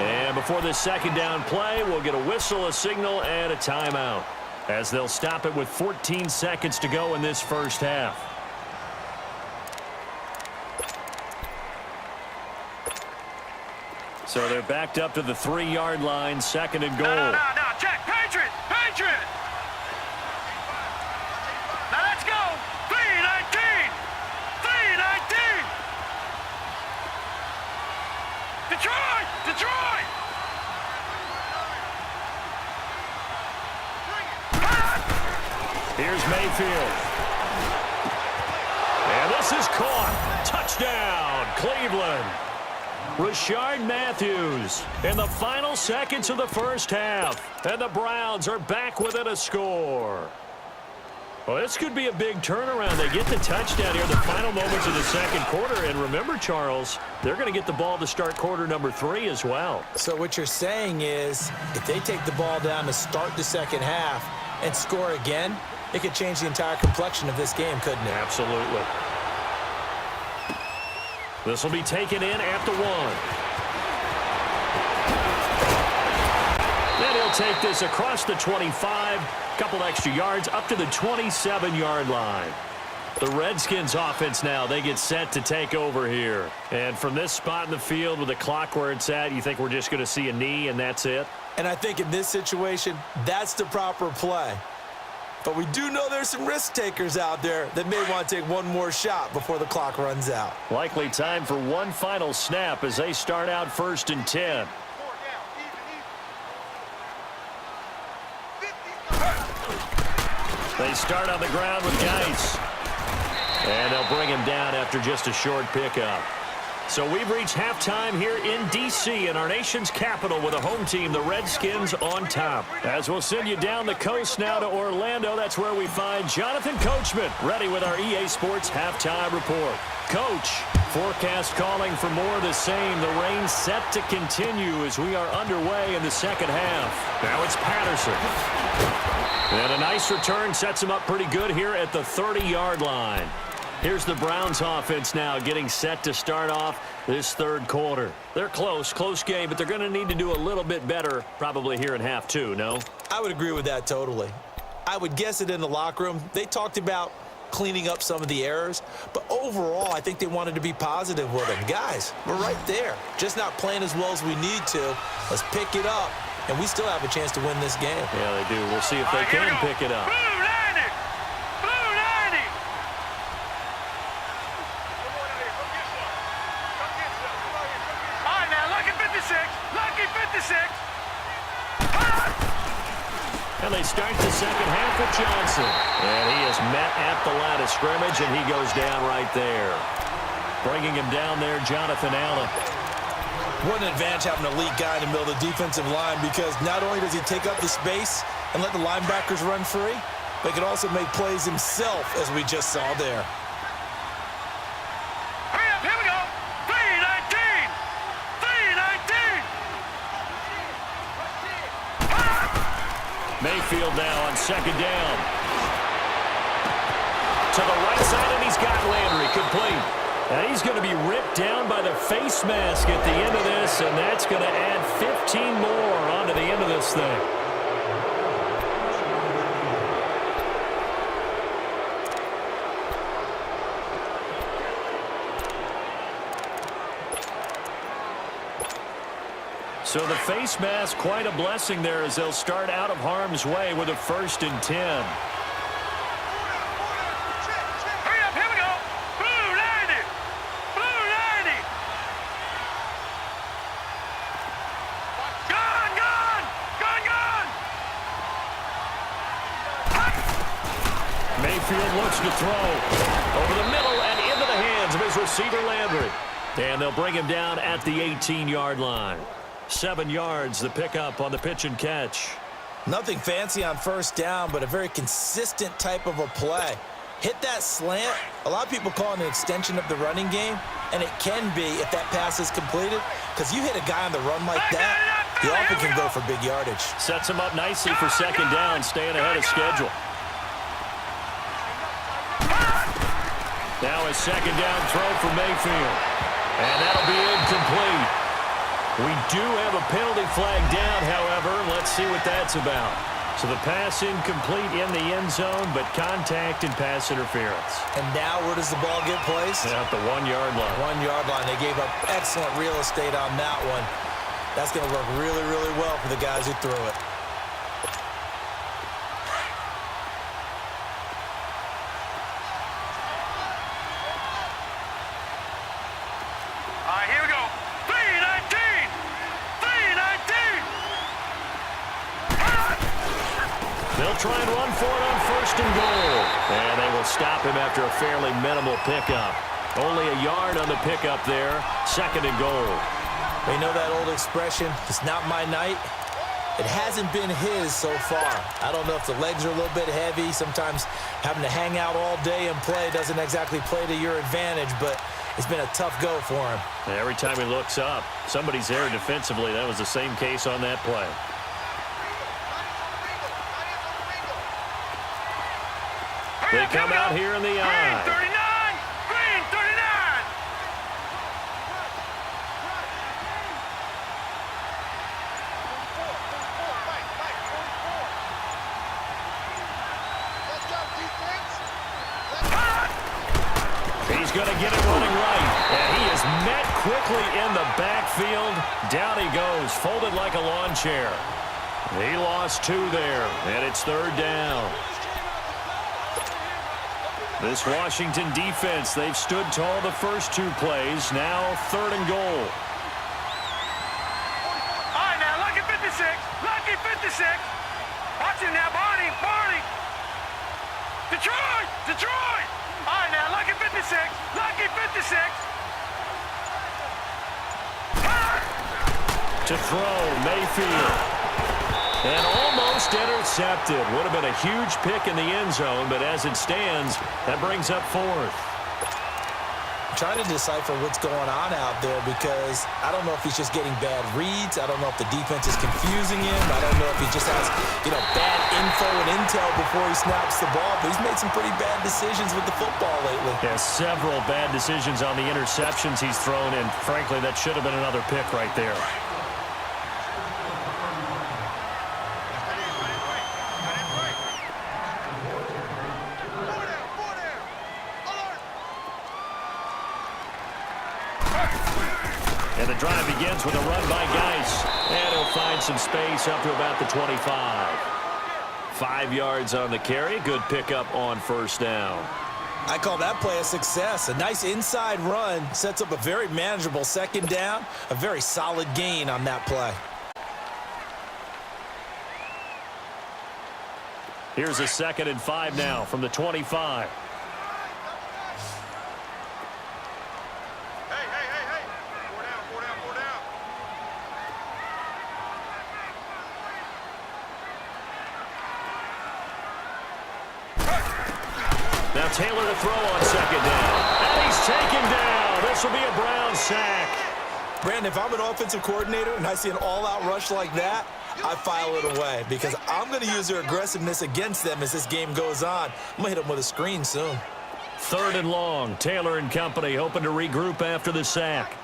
And before this 2nd down play, we'll get a whistle, a signal, and a timeout, as they'll stop it with 14 seconds to go in this first half. So they're backed up to the 3-yard line, 2nd and goal. No, check. Patriot. Now let's go. 3-19. 3-19. Detroit. Here's Mayfield. And this is caught. Touchdown, Cleveland. Rashard Matthews in the final seconds of the first half. And the Browns are back within a score. Well, this could be a big turnaround. They get the touchdown here in the final moments of the second quarter. And remember, Charles, they're going to get the ball to start quarter number 3 as well. So what you're saying is if they take the ball down to start the second half and score again, it could change the entire complexion of this game, couldn't it? Absolutely. This will be taken in at the 1. Then he'll take this across the 25, couple extra yards, up to the 27-yard line. The Redskins offense now, they get set to take over here. And from this spot in the field with the clock where it's at, you think we're just going to see a knee and that's it? And I think in this situation, that's the proper play. But we do know there's some risk takers out there that may want to take one more shot before the clock runs out. Likely time for one final snap as they start out 1st and 10. They start on the ground with Geis. And they'll bring him down after just a short pickup. So we've reached halftime here in D.C. in our nation's capital with a home team, the Redskins, on top. As we'll send you down the coast now to Orlando, that's where we find Jonathan Coachman ready with our EA Sports halftime report. Coach, forecast calling for more of the same. The rain set to continue as we are underway in the second half. Now it's Patterson. And a nice return sets him up pretty good here at the 30-yard line. Here's the Browns offense now getting set to start off this third quarter. They're close game, but they're going to need to do a little bit better probably here in half 2, no? I would agree with that totally. I would guess it in the locker room. They talked about cleaning up some of the errors, but overall I think they wanted to be positive with them. Guys, we're right there. Just not playing as well as we need to. Let's pick it up, and we still have a chance to win this game. Yeah, they do. We'll see if they can pick it up. And they start the second half with Johnson. And he is met at the line of scrimmage, and he goes down right there. Bringing him down there, Jonathan Allen. What an advantage having an elite guy in the middle of the defensive line, because not only does he take up the space and let the linebackers run free, but he can also make plays himself, as we just saw there. Hurry up, here we go. 3-19. 3-19. Mayfield now on second down. To the right side, and he's got Landry complete. And he's going to be ripped down by the face mask at the end of this, and that's going to add 15 more onto the end of this thing. So the face mask, quite a blessing there as they'll start out of harm's way with a 1st and 10. Hurry up, here we go. Blue 90. Blue 90. Gone, gone. Gone, gone. Mayfield looks to throw over the middle and into the hands of his receiver Landry. And they'll bring him down at the 18-yard line. 7 yards, the pickup on the pitch and catch. Nothing fancy on first down, but a very consistent type of a play. Hit that slant. A lot of people call it an extension of the running game, and it can be if that pass is completed, because you hit a guy on the run like that, he often can go for big yardage. Sets him up nicely for second down, staying ahead of schedule. Now a second down throw for Mayfield, and that'll be incomplete. We do have a penalty flag down, however. Let's see what that's about. So the pass incomplete in the end zone, but contact and pass interference. And now where does the ball get placed? At the 1-yard line. 1-yard line. They gave up excellent real estate on that one. That's going to work really, really well for the guys who threw it. All right, here we go. 3-19. 3-19. They'll try and run for it on first and goal. And they will stop him after a fairly minimal pickup. Only a yard on the pickup there. Second and goal. You know that old expression, it's not my night? It hasn't been his so far. I don't know if the legs are a little bit heavy. Sometimes having to hang out all day and play doesn't exactly play to your advantage, but it's been a tough go for him. Every time he looks up, somebody's there defensively. That was the same case on that play. They come out here in the eye. Green 39! Green 39! He's going to get it running right. And he is met quickly in the backfield. Down he goes, folded like a lawn chair. He lost 2 there, and it's third down. This Washington defense, they've stood tall the first 2 plays. Now third and goal. All right, now, lucky 56. Lucky 56. Watch him now, Barney. Barney. Detroit. Detroit. All right, now, lucky 56. Lucky 56. To throw, Mayfield. And almost intercepted. Would have been a huge pick in the end zone, but as it stands, that brings up fourth. I'm trying to decipher what's going on out there because I don't know if he's just getting bad reads. I don't know if the defense is confusing him. I don't know if he just has, bad info and intel before he snaps the ball. But he's made some pretty bad decisions with the football lately. Yeah, several bad decisions on the interceptions he's thrown, and frankly, that should have been another pick right there. And the drive begins with a run by Geis. And he'll find some space up to about the 25. 5 yards on the carry. Good pickup on first down. I call that play a success. A nice inside run sets up a very manageable second down. A very solid gain on that play. Here's a 2nd and 5 now from the 25. Now Taylor to throw on second down. And he's taken down. This will be a Brown sack. Brandon, if I'm an offensive coordinator and I see an all-out rush like that, I file it away because I'm going to use their aggressiveness against them as this game goes on. I'm going to hit them with a screen soon. 3rd and long. Taylor and company hoping to regroup after the sack.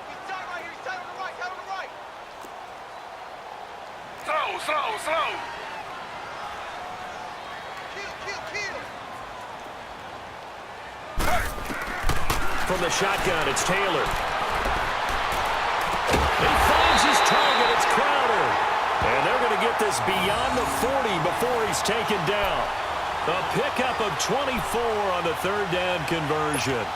Slow. From the shotgun, it's Taylor. He finds his target. It's Crowder. And they're going to get this beyond the 40 before he's taken down. A pickup of 24 on the 3rd down conversion.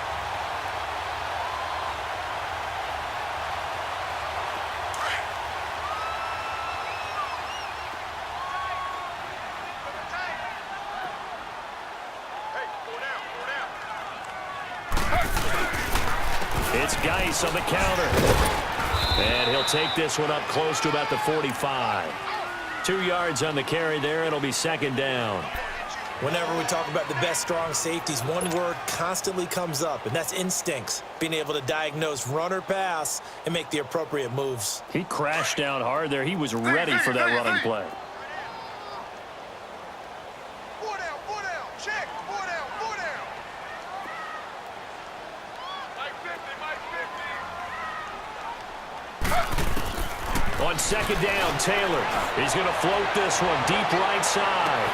It's Geis on the counter. And he'll take this one up close to about the 45. 2 yards on the carry there. It'll be 2nd down. Whenever we talk about the best strong safeties, one word constantly comes up, and that's instincts. Being able to diagnose run or pass and make the appropriate moves. He crashed down hard there. He was ready for that running play. On 2nd down, Taylor. He's going to float this one deep right side.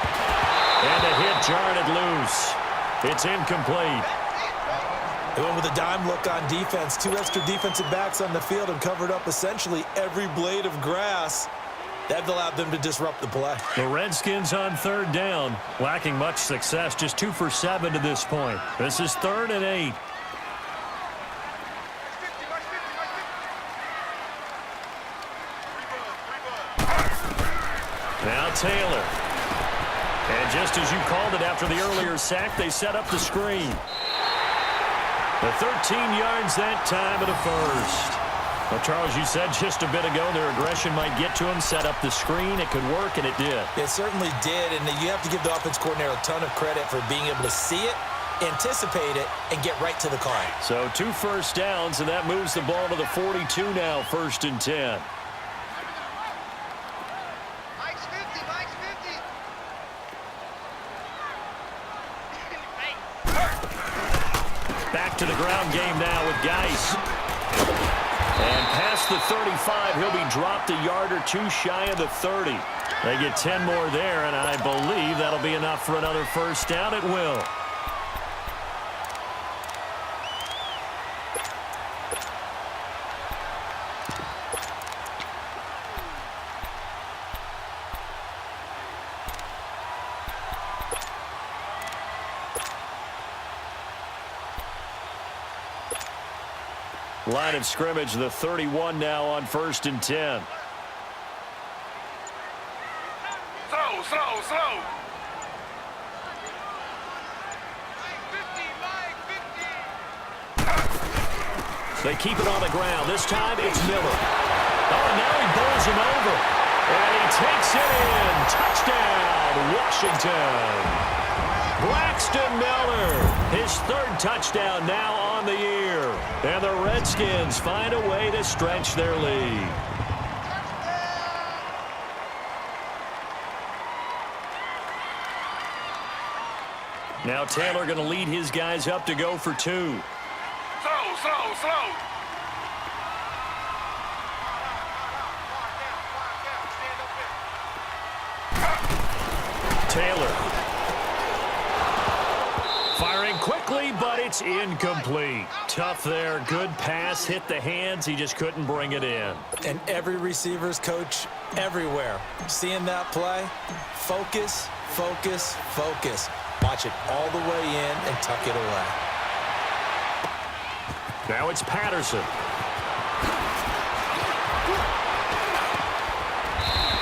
And the hit jarred it loose. It's incomplete. They went with a dime look on defense. 2 extra defensive backs on the field and covered up essentially every blade of grass. That allowed them to disrupt the play. The Redskins on 3rd down, lacking much success, just 2 for 7 to this point. This is 3rd and 8. Now Taylor. And just as you called it after the earlier sack, they set up the screen. The 13 yards that time of the first. Well, Charles, you said just a bit ago their aggression might get to him, set up the screen. It could work, and it did. It certainly did, and you have to give the offense coordinator a ton of credit for being able to see it, anticipate it, and get right to the call. So 2 first downs, and that moves the ball to the 42 now, 1st and 10. Mike's 50, Mike's 50. Back to the ground game now with Geis. And past the 35, he'll be dropped a yard or 2 shy of the 30. They get 10 more there, and I believe that'll be enough for another first down. It will. Line of scrimmage, the 31 now on 1st and 10. Slow, slow, slow. They keep it on the ground. This time it's Miller. Oh, now he bowls him over. And he takes it in. Touchdown, Washington. Braxton Miller, his 3rd touchdown now on the year. And the Redskins find a way to stretch their lead. Now Taylor going to lead his guys up to go for 2. Slow, slow, slow. Taylor. Firing quickly, but it's incomplete. Tough there. Good pass. Hit the hands. He just couldn't bring it in. And every receiver's coach everywhere. Seeing that play, focus, focus, focus. Watch it all the way in and tuck it away. Now it's Patterson.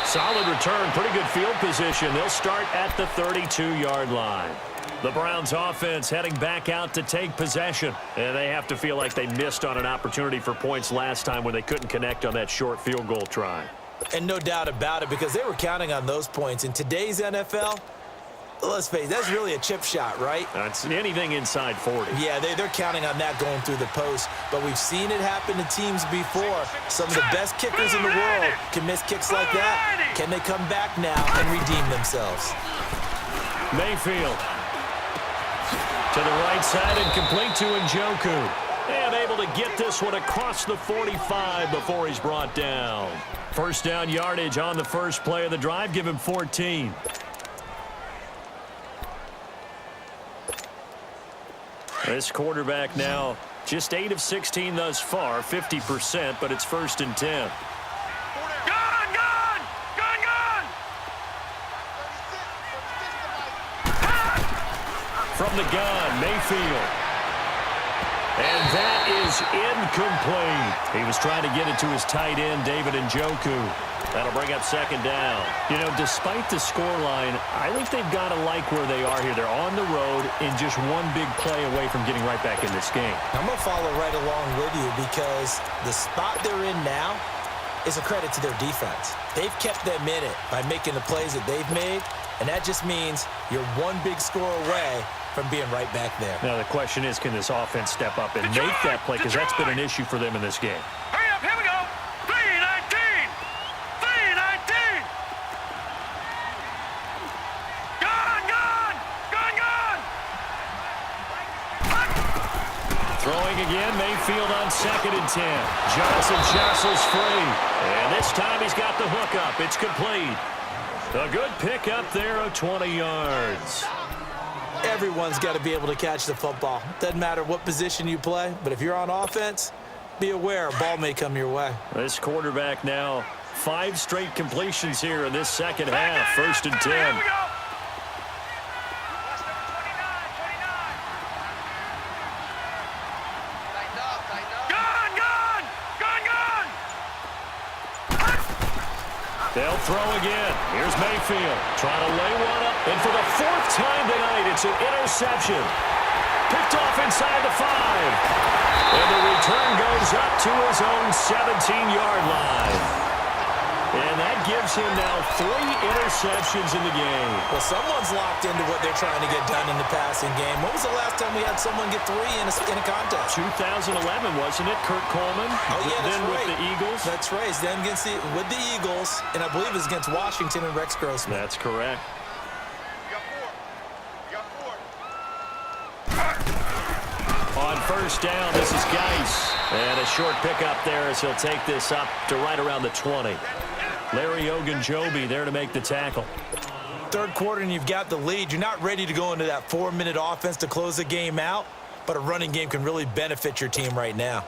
Solid return. Pretty good field position. They'll start at the 32-yard line. The Browns offense heading back out to take possession. And they have to feel like they missed on an opportunity for points last time when they couldn't connect on that short field goal try. And no doubt about it, because they were counting on those points. In today's NFL, let's face it, that's really a chip shot, right? That's anything inside 40. Yeah, they're counting on that going through the post. But we've seen it happen to teams before. Some of the best kickers in the world can miss kicks like that. Can they come back now and redeem themselves? Mayfield. To the right side and complete to Njoku. And able to get this one across the 45 before he's brought down. First down yardage on the first play of the drive. Give him 14. This quarterback now just 8 of 16 thus far, 50%, but it's 1st and 10. Gun, gun! Gun, gun! From the gun, Mayfield. And that is incomplete. He was trying to get it to his tight end, David Njoku. That'll bring up 2nd down. You know, despite the scoreline, I think they've got to like where they are here. They're on the road and just one big play away from getting right back in this game. I'm going to follow right along with you because the spot they're in now is a credit to their defense. They've kept them in it by making the plays that they've made, and that just means you're one big score away from being right back there. Now, the question is, can this offense step up and make that play? Because that's been an issue for them in this game. Hurry up, here we go. 3-19. 3-19. Gun, gun! Gun, gun! Throwing again, Mayfield on 2nd and 10. Johnson jostles free. And this time he's got the hook up. It's complete. A good pick up there of 20 yards. Everyone's got to be able to catch the football. Doesn't matter what position you play, but if you're on offense, be aware a ball may come your way. This quarterback now 5 straight completions here in this second half. 1st and 10. Here we go. Gun, gun! Gun, gun! They'll throw again. Here's Mayfield trying to lay one up. And for the fourth time tonight, it's an interception. Picked off inside the 5. And the return goes up to his own 17-yard line. And that gives him now 3 interceptions in the game. Well, someone's locked into what they're trying to get done in the passing game. When was the last time we had someone get 3 in a contest? 2011, wasn't it? Kurt Coleman. Oh, yeah, that's then right. with the Eagles. That's right. It's then with the Eagles, and I believe it's against Washington and Rex Grossman. That's correct. You got 4. On first down, this is Geis. And a short pickup there as he'll take this up to right around the 20. Larry Ogunjobi there to make the tackle. Third quarter and you've got the lead. You're not ready to go into that 4-minute offense to close the game out, but a running game can really benefit your team right now.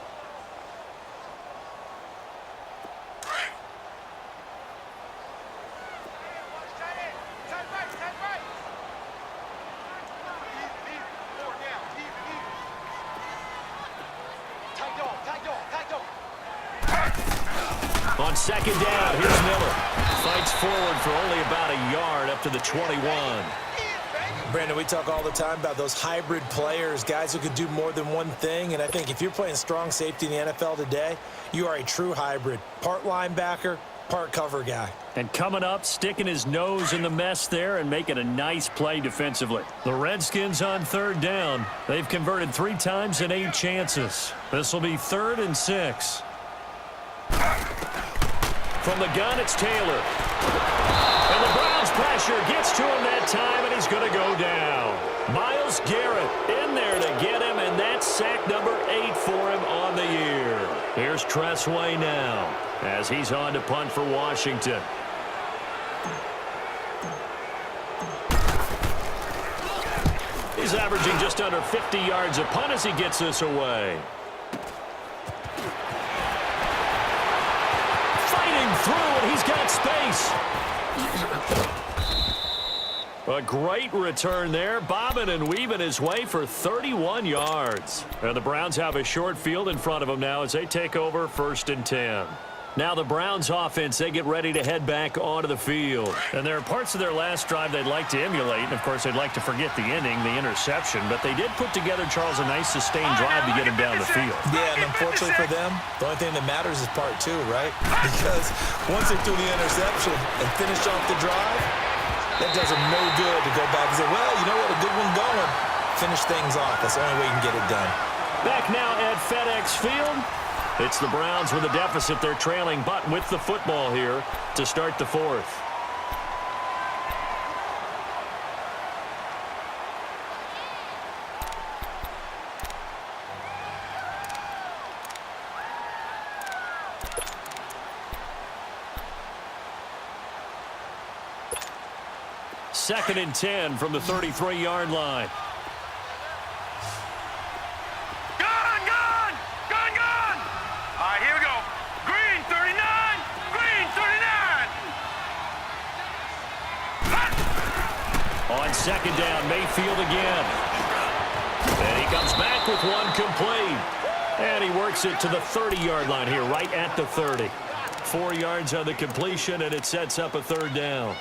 On second down, here's Miller. Fights forward for only about a yard up to the 21. Brandon, we talk all the time about those hybrid players, guys who could do more than one thing, and I think if you're playing strong safety in the NFL today, you are a true hybrid. Part linebacker, part cover guy. And coming up, sticking his nose in the mess there and making a nice play defensively. The Redskins on third down. They've converted 3 times in 8 chances. This will be 3rd and 6. From the gun, it's Taylor. And the Browns pressure gets to him that time, and he's going to go down. Myles Garrett in there to get him, and that's sack number 8 for him on the year. Here's Tressway now as he's on to punt for Washington. He's averaging just under 50 yards a punt as he gets this away. Through, and he's got space. A great return there, bobbing and weaving his way for 31 yards. And the Browns have a short field in front of them now as they take over 1st and 10. Now the Browns offense, they get ready to head back onto the field. And there are parts of their last drive they'd like to emulate. And, of course, they'd like to forget the ending, the interception. But they did put together, Charles, a nice sustained drive to get him down the field. Yeah, and unfortunately for them, the only thing that matters is part 2, right? Because once they threw the interception and finished off the drive, that does them no good to go back and say, well, you know what, a good one going. Finish things off. That's the only way you can get it done. Back now at FedEx Field. It's the Browns with a deficit. They're trailing, but with the football here to start the 4th. Second and 10 from the 33-yard line. On second down, Mayfield again. And he comes back with one complete. And he works it to the 30-yard line here, right at the 30. 4 yards on the completion, and it sets up a 3rd down.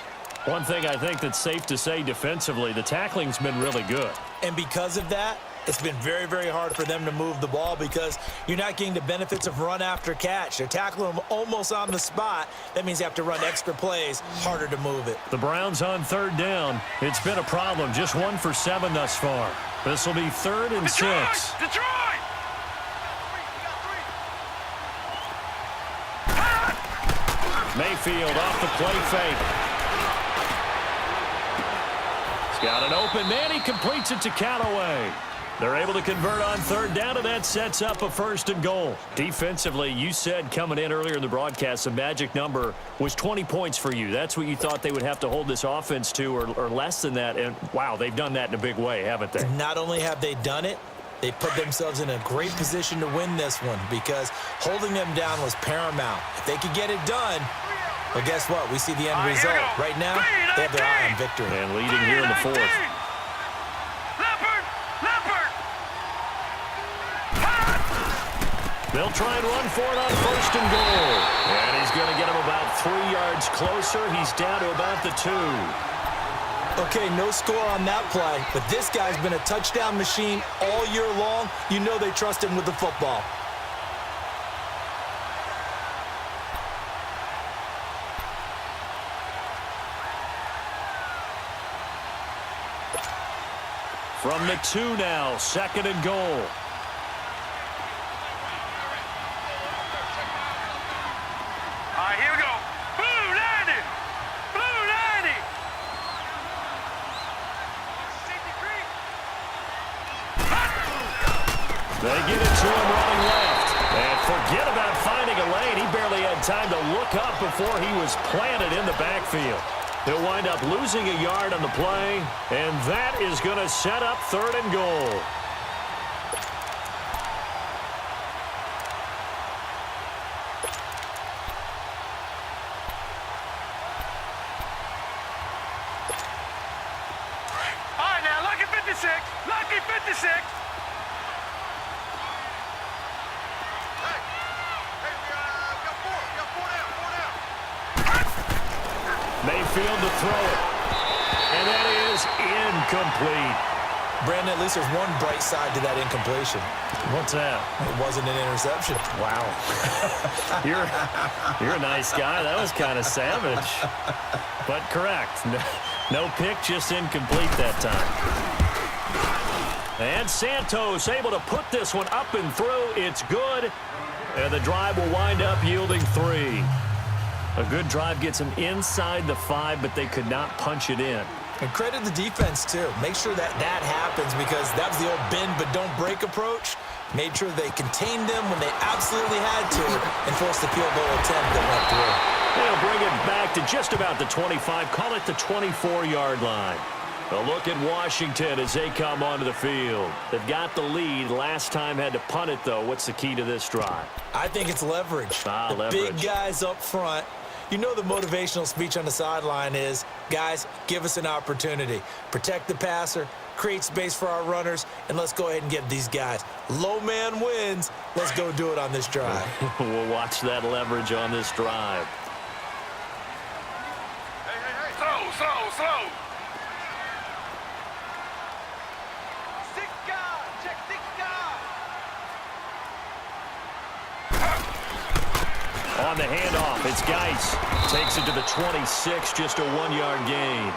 One thing I think that's safe to say defensively, the tackling's been really good. And because of that, it's been very, very hard for them to move the ball because you're not getting the benefits of run after catch. They're tackling them almost on the spot. That means you have to run extra plays, harder to move it. The Browns on 3rd down. It's been a problem. Just 1 for 7 thus far. This will be 3rd and 6. Detroit! Mayfield off the play fake. He's got an open man. He completes it to Callaway. They're able to convert on 3rd down, and that sets up a 1st and goal. Defensively, you said coming in earlier in the broadcast, the magic number was 20 points for you. That's what you thought they would have to hold this offense to, or less than that. And, wow, they've done that in a big way, haven't they? Not only have they done it, they put themselves in a great position to win this one because holding them down was paramount. If they could get it done, well, guess what? We see the end result. Right now, they have their eye on victory. And leading here in the 4th. They'll try and run for it on 1st and goal. And he's going to get him about 3 yards closer. He's down to about the 2. Okay, no score on that play, but this guy's been a touchdown machine all year long. You know they trust him with the football. From the 2 now, 2nd and goal. Here we go. Blue 90. Blue 90. They get it to him running left. And forget about finding a lane. He barely had time to look up before he was planted in the backfield. He'll wind up losing a yard on the play, and that is going to set up 3rd and goal. All right, now, lucky 56. Lucky 56. Hey, we got 4. We got 4 down. 4 down. Mayfield to throw it. And that is incomplete. Brandon, at least there's one bright side to that incompletion. What's that? It wasn't an interception. Wow. You're a nice guy. That was kind of savage. But correct. No pick, just incomplete that time. And Santos able to put this one up and through. It's good. And the drive will wind up yielding 3. A good drive gets them inside the 5, but they could not punch it in. And credit the defense, too. Make sure that happens, because that was the old bend but don't break approach. Made sure they contained them when they absolutely had to and forced the field goal attempt that went through. They'll bring it back to just about the 25. Call it the 24-yard line. A look at Washington as they come onto the field. They've got the lead. Last time had to punt it, though. What's the key to this drive? I think it's leverage. The leverage. Big guys up front. You know the motivational speech on the sideline is, guys, give us an opportunity. Protect the passer, create space for our runners, and let's go ahead and get these guys. Low man wins. Let's go do it on this drive. We'll watch that leverage on this drive. Hey. Slow. 6 guys. Check 6 guys. On the handoff, it's Geis. Takes it to the 26, just a 1-yard gain.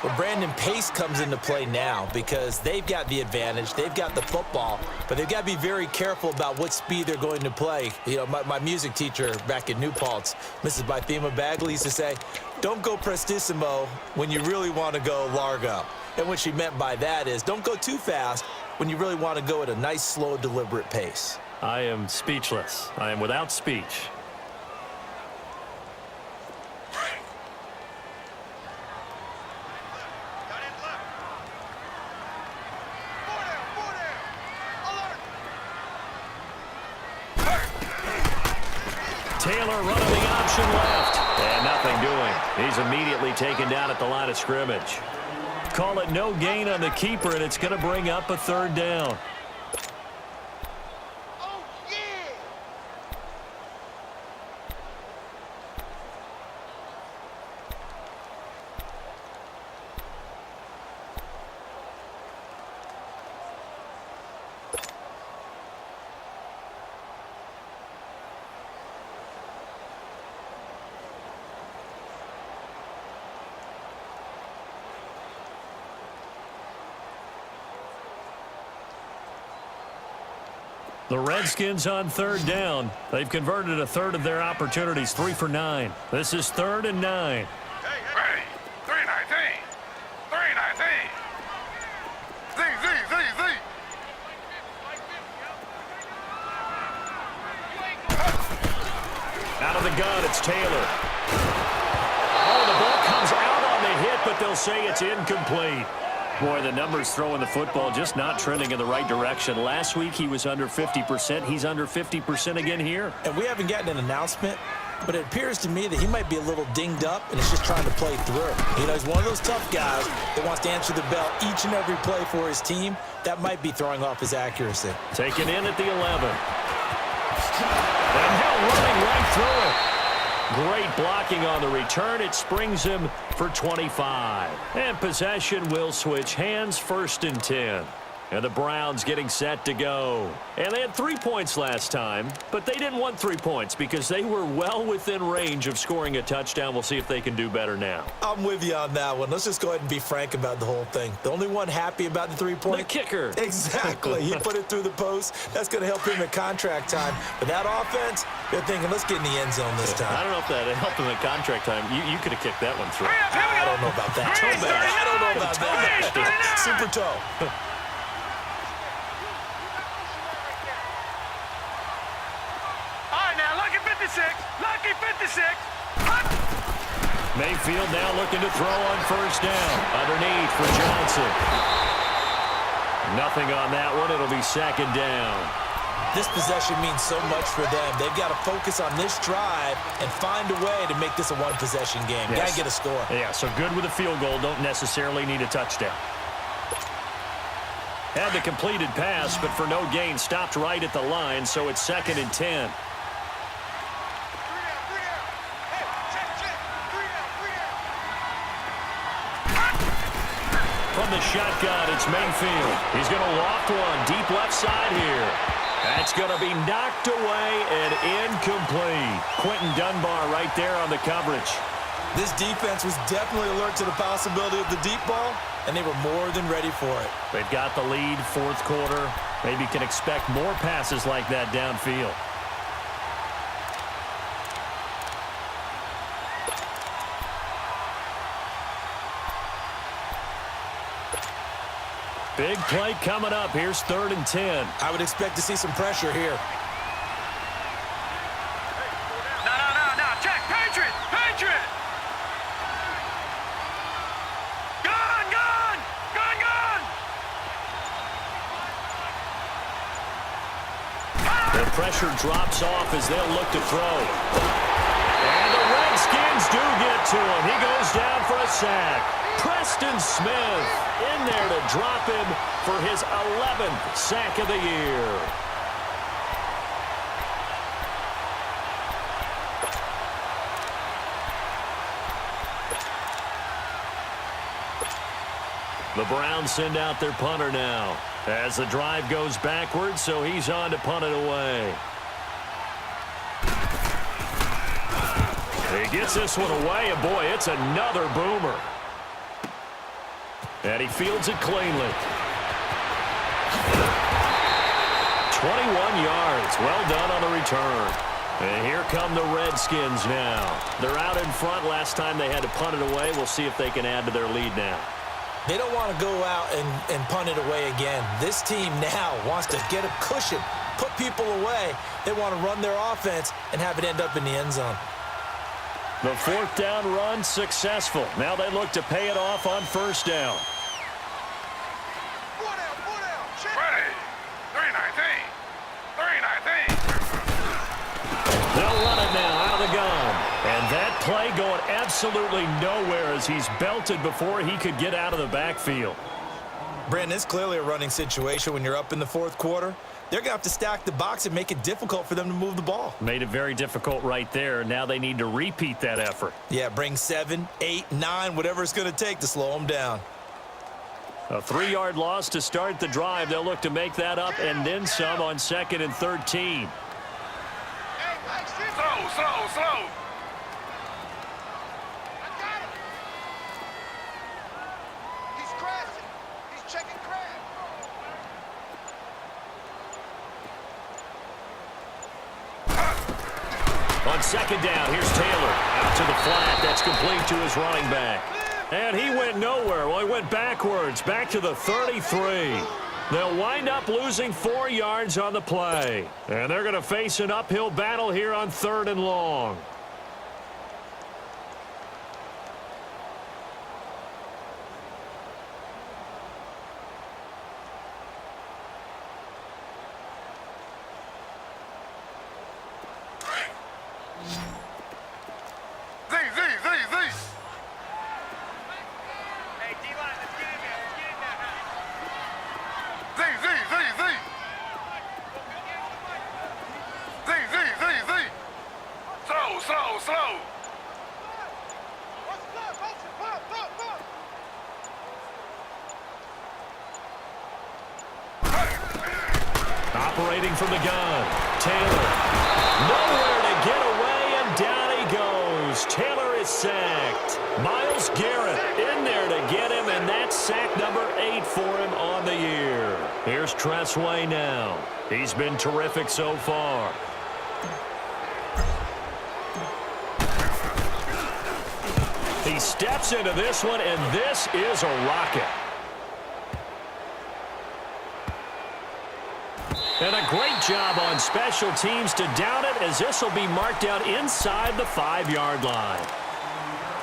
Well, Brandon, pace comes into play now because they've got the advantage. They've got the football, but they've got to be very careful about what speed they're going to play. You know, my music teacher back in New Paltz, Mrs. Bythema Bagley, used to say, don't go prestissimo when you really want to go largo. And what she meant by that is don't go too fast when you really want to go at a nice, slow, deliberate pace. I am speechless. I am without speech. Got in left. 4 down. Alert. Taylor running the option left. And nothing doing. He's immediately taken down at the line of scrimmage. Call it no gain on the keeper, and it's going to bring up a 3rd down. Oh, yeah. The Redskins on 3rd down. They've converted a 1/3 of their opportunities, 3 for 9. This is 3rd and 9. Hey, 319. 319. Z. Out of the gun, it's Taylor. Oh, the ball comes out on the hit, but they'll say it's incomplete. Boy, the numbers throwing the football just not trending in the right direction. Last week, he was under 50%. He's under 50% again here. And we haven't gotten an announcement, but it appears to me that he might be a little dinged up and is just trying to play through. You know, he's one of those tough guys that wants to answer the bell each and every play for his team. That might be throwing off his accuracy. Taken in at the 11. Great blocking on the return. It springs him for 25. And possession will switch hands, 1st and 10. And the Browns getting set to go. And they had 3 points last time, but they didn't want 3 points because they were well within range of scoring a touchdown. We'll see if they can do better now. I'm with you on that one. Let's just go ahead and be frank about the whole thing. The only one happy about the 3-point? The kicker. Exactly. He put it through the post. That's going to help him at contract time. But that offense, they're thinking, let's get in the end zone this time. I don't know if that helped him at contract time. You could have kicked that one through. I don't know about that. Toe bash. I don't know about that. Super toe. Lucky 56. Mayfield now looking to throw on 1st down. Underneath for Johnson. Nothing on that one. It'll be 2nd down. This possession means so much for them. They've got to focus on this drive and find a way to make this a one-possession game. Yes. Got to get a score. Yeah, so good with a field goal. Don't necessarily need a touchdown. Had the completed pass, but for no gain. Stopped right at the line, so it's 2nd and 10. From the shotgun, it's Mayfield. He's going to loft one deep left side here. That's going to be knocked away and incomplete. Quentin Dunbar right there on the coverage. This defense was definitely alert to the possibility of the deep ball, and they were more than ready for it. They've got the lead, 4th quarter. Maybe can expect more passes like that downfield. Big play coming up. Here's 3rd and 10. I would expect to see some pressure here. No. Check. Patriot. Gun. The pressure drops off as they'll look to throw. And the Redskins do get to him. He goes down for a sack. Preston Smith in there to drop him for his 11th sack of the year. The Browns send out their punter now as the drive goes backwards, so he's on to punt it away. He gets this one away, and boy, it's another boomer. And he fields it cleanly. 21 yards. Well done on the return. And here come the Redskins now. They're out in front. Last time they had to punt it away. We'll see if they can add to their lead now. They don't want to go out and punt it away again. This team now wants to get a cushion, put people away. They want to run their offense and have it end up in the end zone. The 4th down run successful. Now they look to pay it off on 1st down. Ready. 319. They'll run it now out of the gun. And that play going absolutely nowhere as he's belted before he could get out of the backfield. Brandon, it's clearly a running situation when you're up in the 4th quarter. They're going to have to stack the box and make it difficult for them to move the ball. Made it very difficult right there. Now they need to repeat that effort. Yeah, bring 7, 8, 9, whatever it's going to take to slow them down. A 3-yard loss to start the drive. They'll look to make that up and then some on 2nd and 13. Slow. I got him. He's crashing. He's checking crash. On 2nd down, here's Taylor. Out to the flat. That's complete to his running back. And he went nowhere. Well, he went backwards, back to the 33. They'll wind up losing 4 yards on the play. And they're going to face an uphill battle here on 3rd and long. slow. Operating from the gun, Taylor. Nowhere to get away, and down he goes. Taylor is sacked. Myles Garrett in there to get him, and that's sack number 8 for him on the year. Here's Tressway now. He's been terrific so far. He steps into this one, and this is a rocket. And a great job on special teams to down it, as this will be marked down inside the 5-yard line.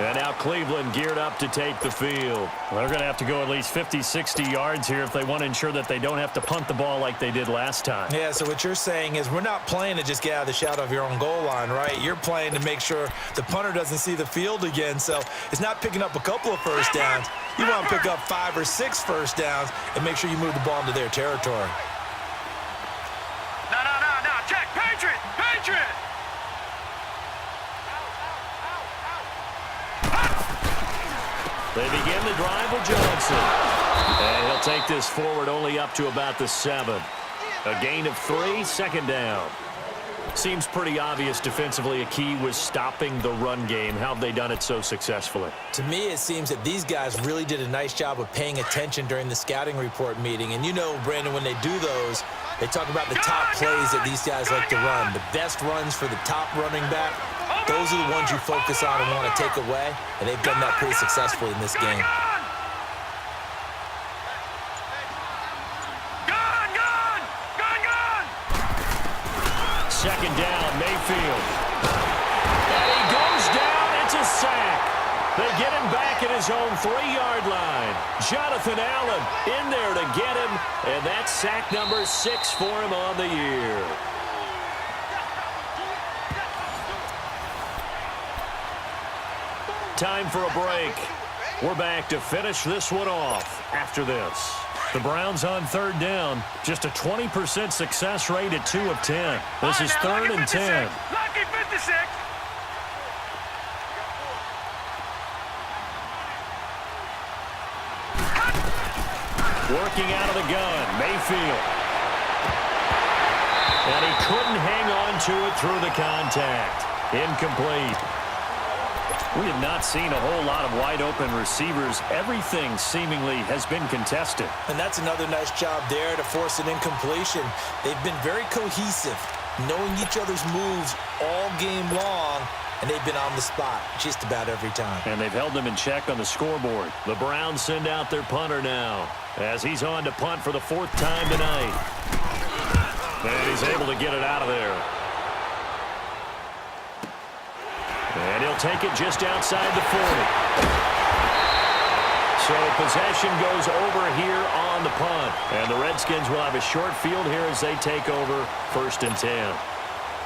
And now Cleveland geared up to take the field. They're going to have to go at least 50, 60 yards here if they want to ensure that they don't have to punt the ball like they did last time. Yeah, so what you're saying is we're not playing to just get out of the shadow of your own goal line, right? You're playing to make sure the punter doesn't see the field again. So it's not picking up a couple of first downs. You want to pick up 5 or 6 first downs and make sure you move the ball into their territory. No. Check. Patriot. They begin the drive with Johnson. And he'll take this forward only up to about the 7. A gain of 3, second down. Seems pretty obvious defensively a key was stopping the run game. How have they done it so successfully? To me, it seems that these guys really did a nice job of paying attention during the scouting report meeting. And you know, Brandon, when they do those, they talk about the top plays that these guys like to run. The best runs for the top running back, those are the ones you focus on and want to take away. And they've done that pretty successfully in this game. Second down, Mayfield. And he goes down. It's a sack. They get him back at his own 3-yard line. Jonathan Allen in there to get him, and that's sack number 6 for him on the year. Time for a break. We're back to finish this one off after this. The Browns on third down. Just a 20% success rate at 2 of 10. This is 3rd and 10. Lucky 56. Working out of the gun, Mayfield. And he couldn't hang on to it through the contact. Incomplete. We have not seen a whole lot of wide-open receivers. Everything seemingly has been contested. And that's another nice job there to force an incompletion. They've been very cohesive, knowing each other's moves all game long, and they've been on the spot just about every time. And they've held them in check on the scoreboard. The Browns send out their punter now, as he's on to punt for the 4th time tonight. And he's able to get it out of there. And he'll take it just outside the 40. So possession goes over here on the punt. And the Redskins will have a short field here as they take over 1st and 10.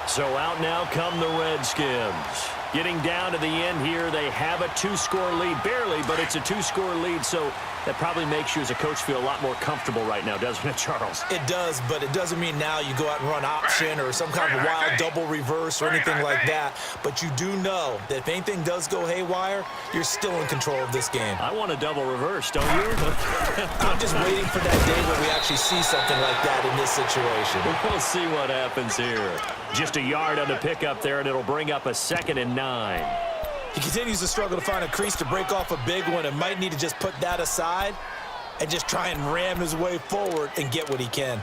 So out now come the Redskins. Getting down to the end here, they have a 2-score lead. Barely, but it's a 2-score lead, so that probably makes you as a coach feel a lot more comfortable right now, doesn't it, Charles? It does, but it doesn't mean now you go out and run option or some kind of wild double reverse or anything like that. But you do know that if anything does go haywire, you're still in control of this game. I want a double reverse, don't you? I'm just waiting for that day where we actually see something like that in this situation. We'll see what happens here. Just a yard on the pickup there, and it'll bring up a 2nd and 9. He continues to struggle to find a crease to break off a big one and might need to just put that aside and just try and ram his way forward and get what he can.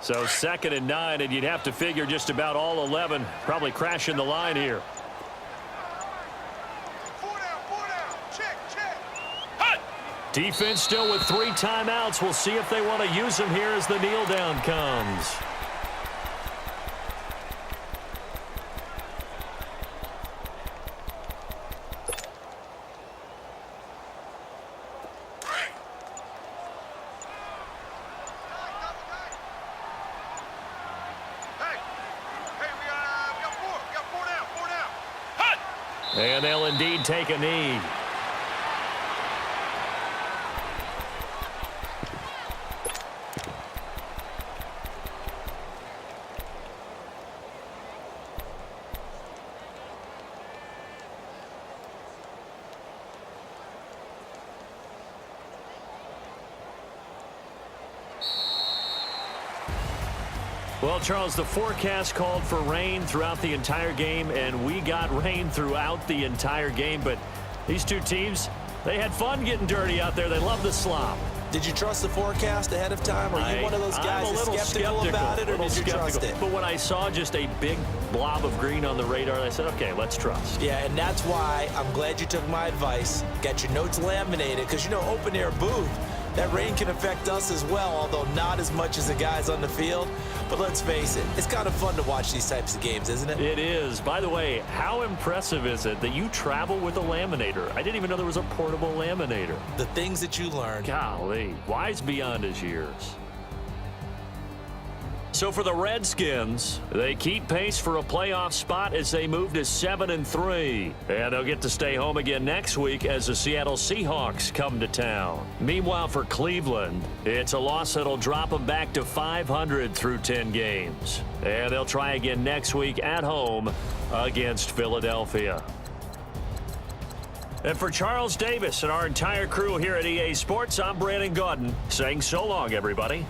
So 2nd and 9, and you'd have to figure just about all 11 probably crashing the line here. Defense still with 3 timeouts. We'll see if they want to use them here as the kneel down comes. And they'll indeed take a knee. Well, Charles, the forecast called for rain throughout the entire game, and we got rain throughout the entire game. But these two teams, they had fun getting dirty out there. They love the slop. Did you trust the forecast ahead of time? Are you one of those guys I'm a that's little skeptical about it, or did you trust it? But when I saw just a big blob of green on the radar, I said, okay, let's trust. Yeah, and that's why I'm glad you took my advice. Got your notes laminated, because, you know, open air booth, that rain can affect us as well, although not as much as the guys on the field. But let's face it, it's kind of fun to watch these types of games, isn't it? It is. By the way, how impressive is it that you travel with a laminator? I didn't even know there was a portable laminator. The things that you learn. Golly, wise beyond his years. So for the Redskins, they keep pace for a playoff spot as they move to 7-3. And they'll get to stay home again next week as the Seattle Seahawks come to town. Meanwhile, for Cleveland, it's a loss that'll drop them back to 500 through 10 games. And they'll try again next week at home against Philadelphia. And for Charles Davis and our entire crew here at EA Sports, I'm Brandon Gaudin saying so long, everybody.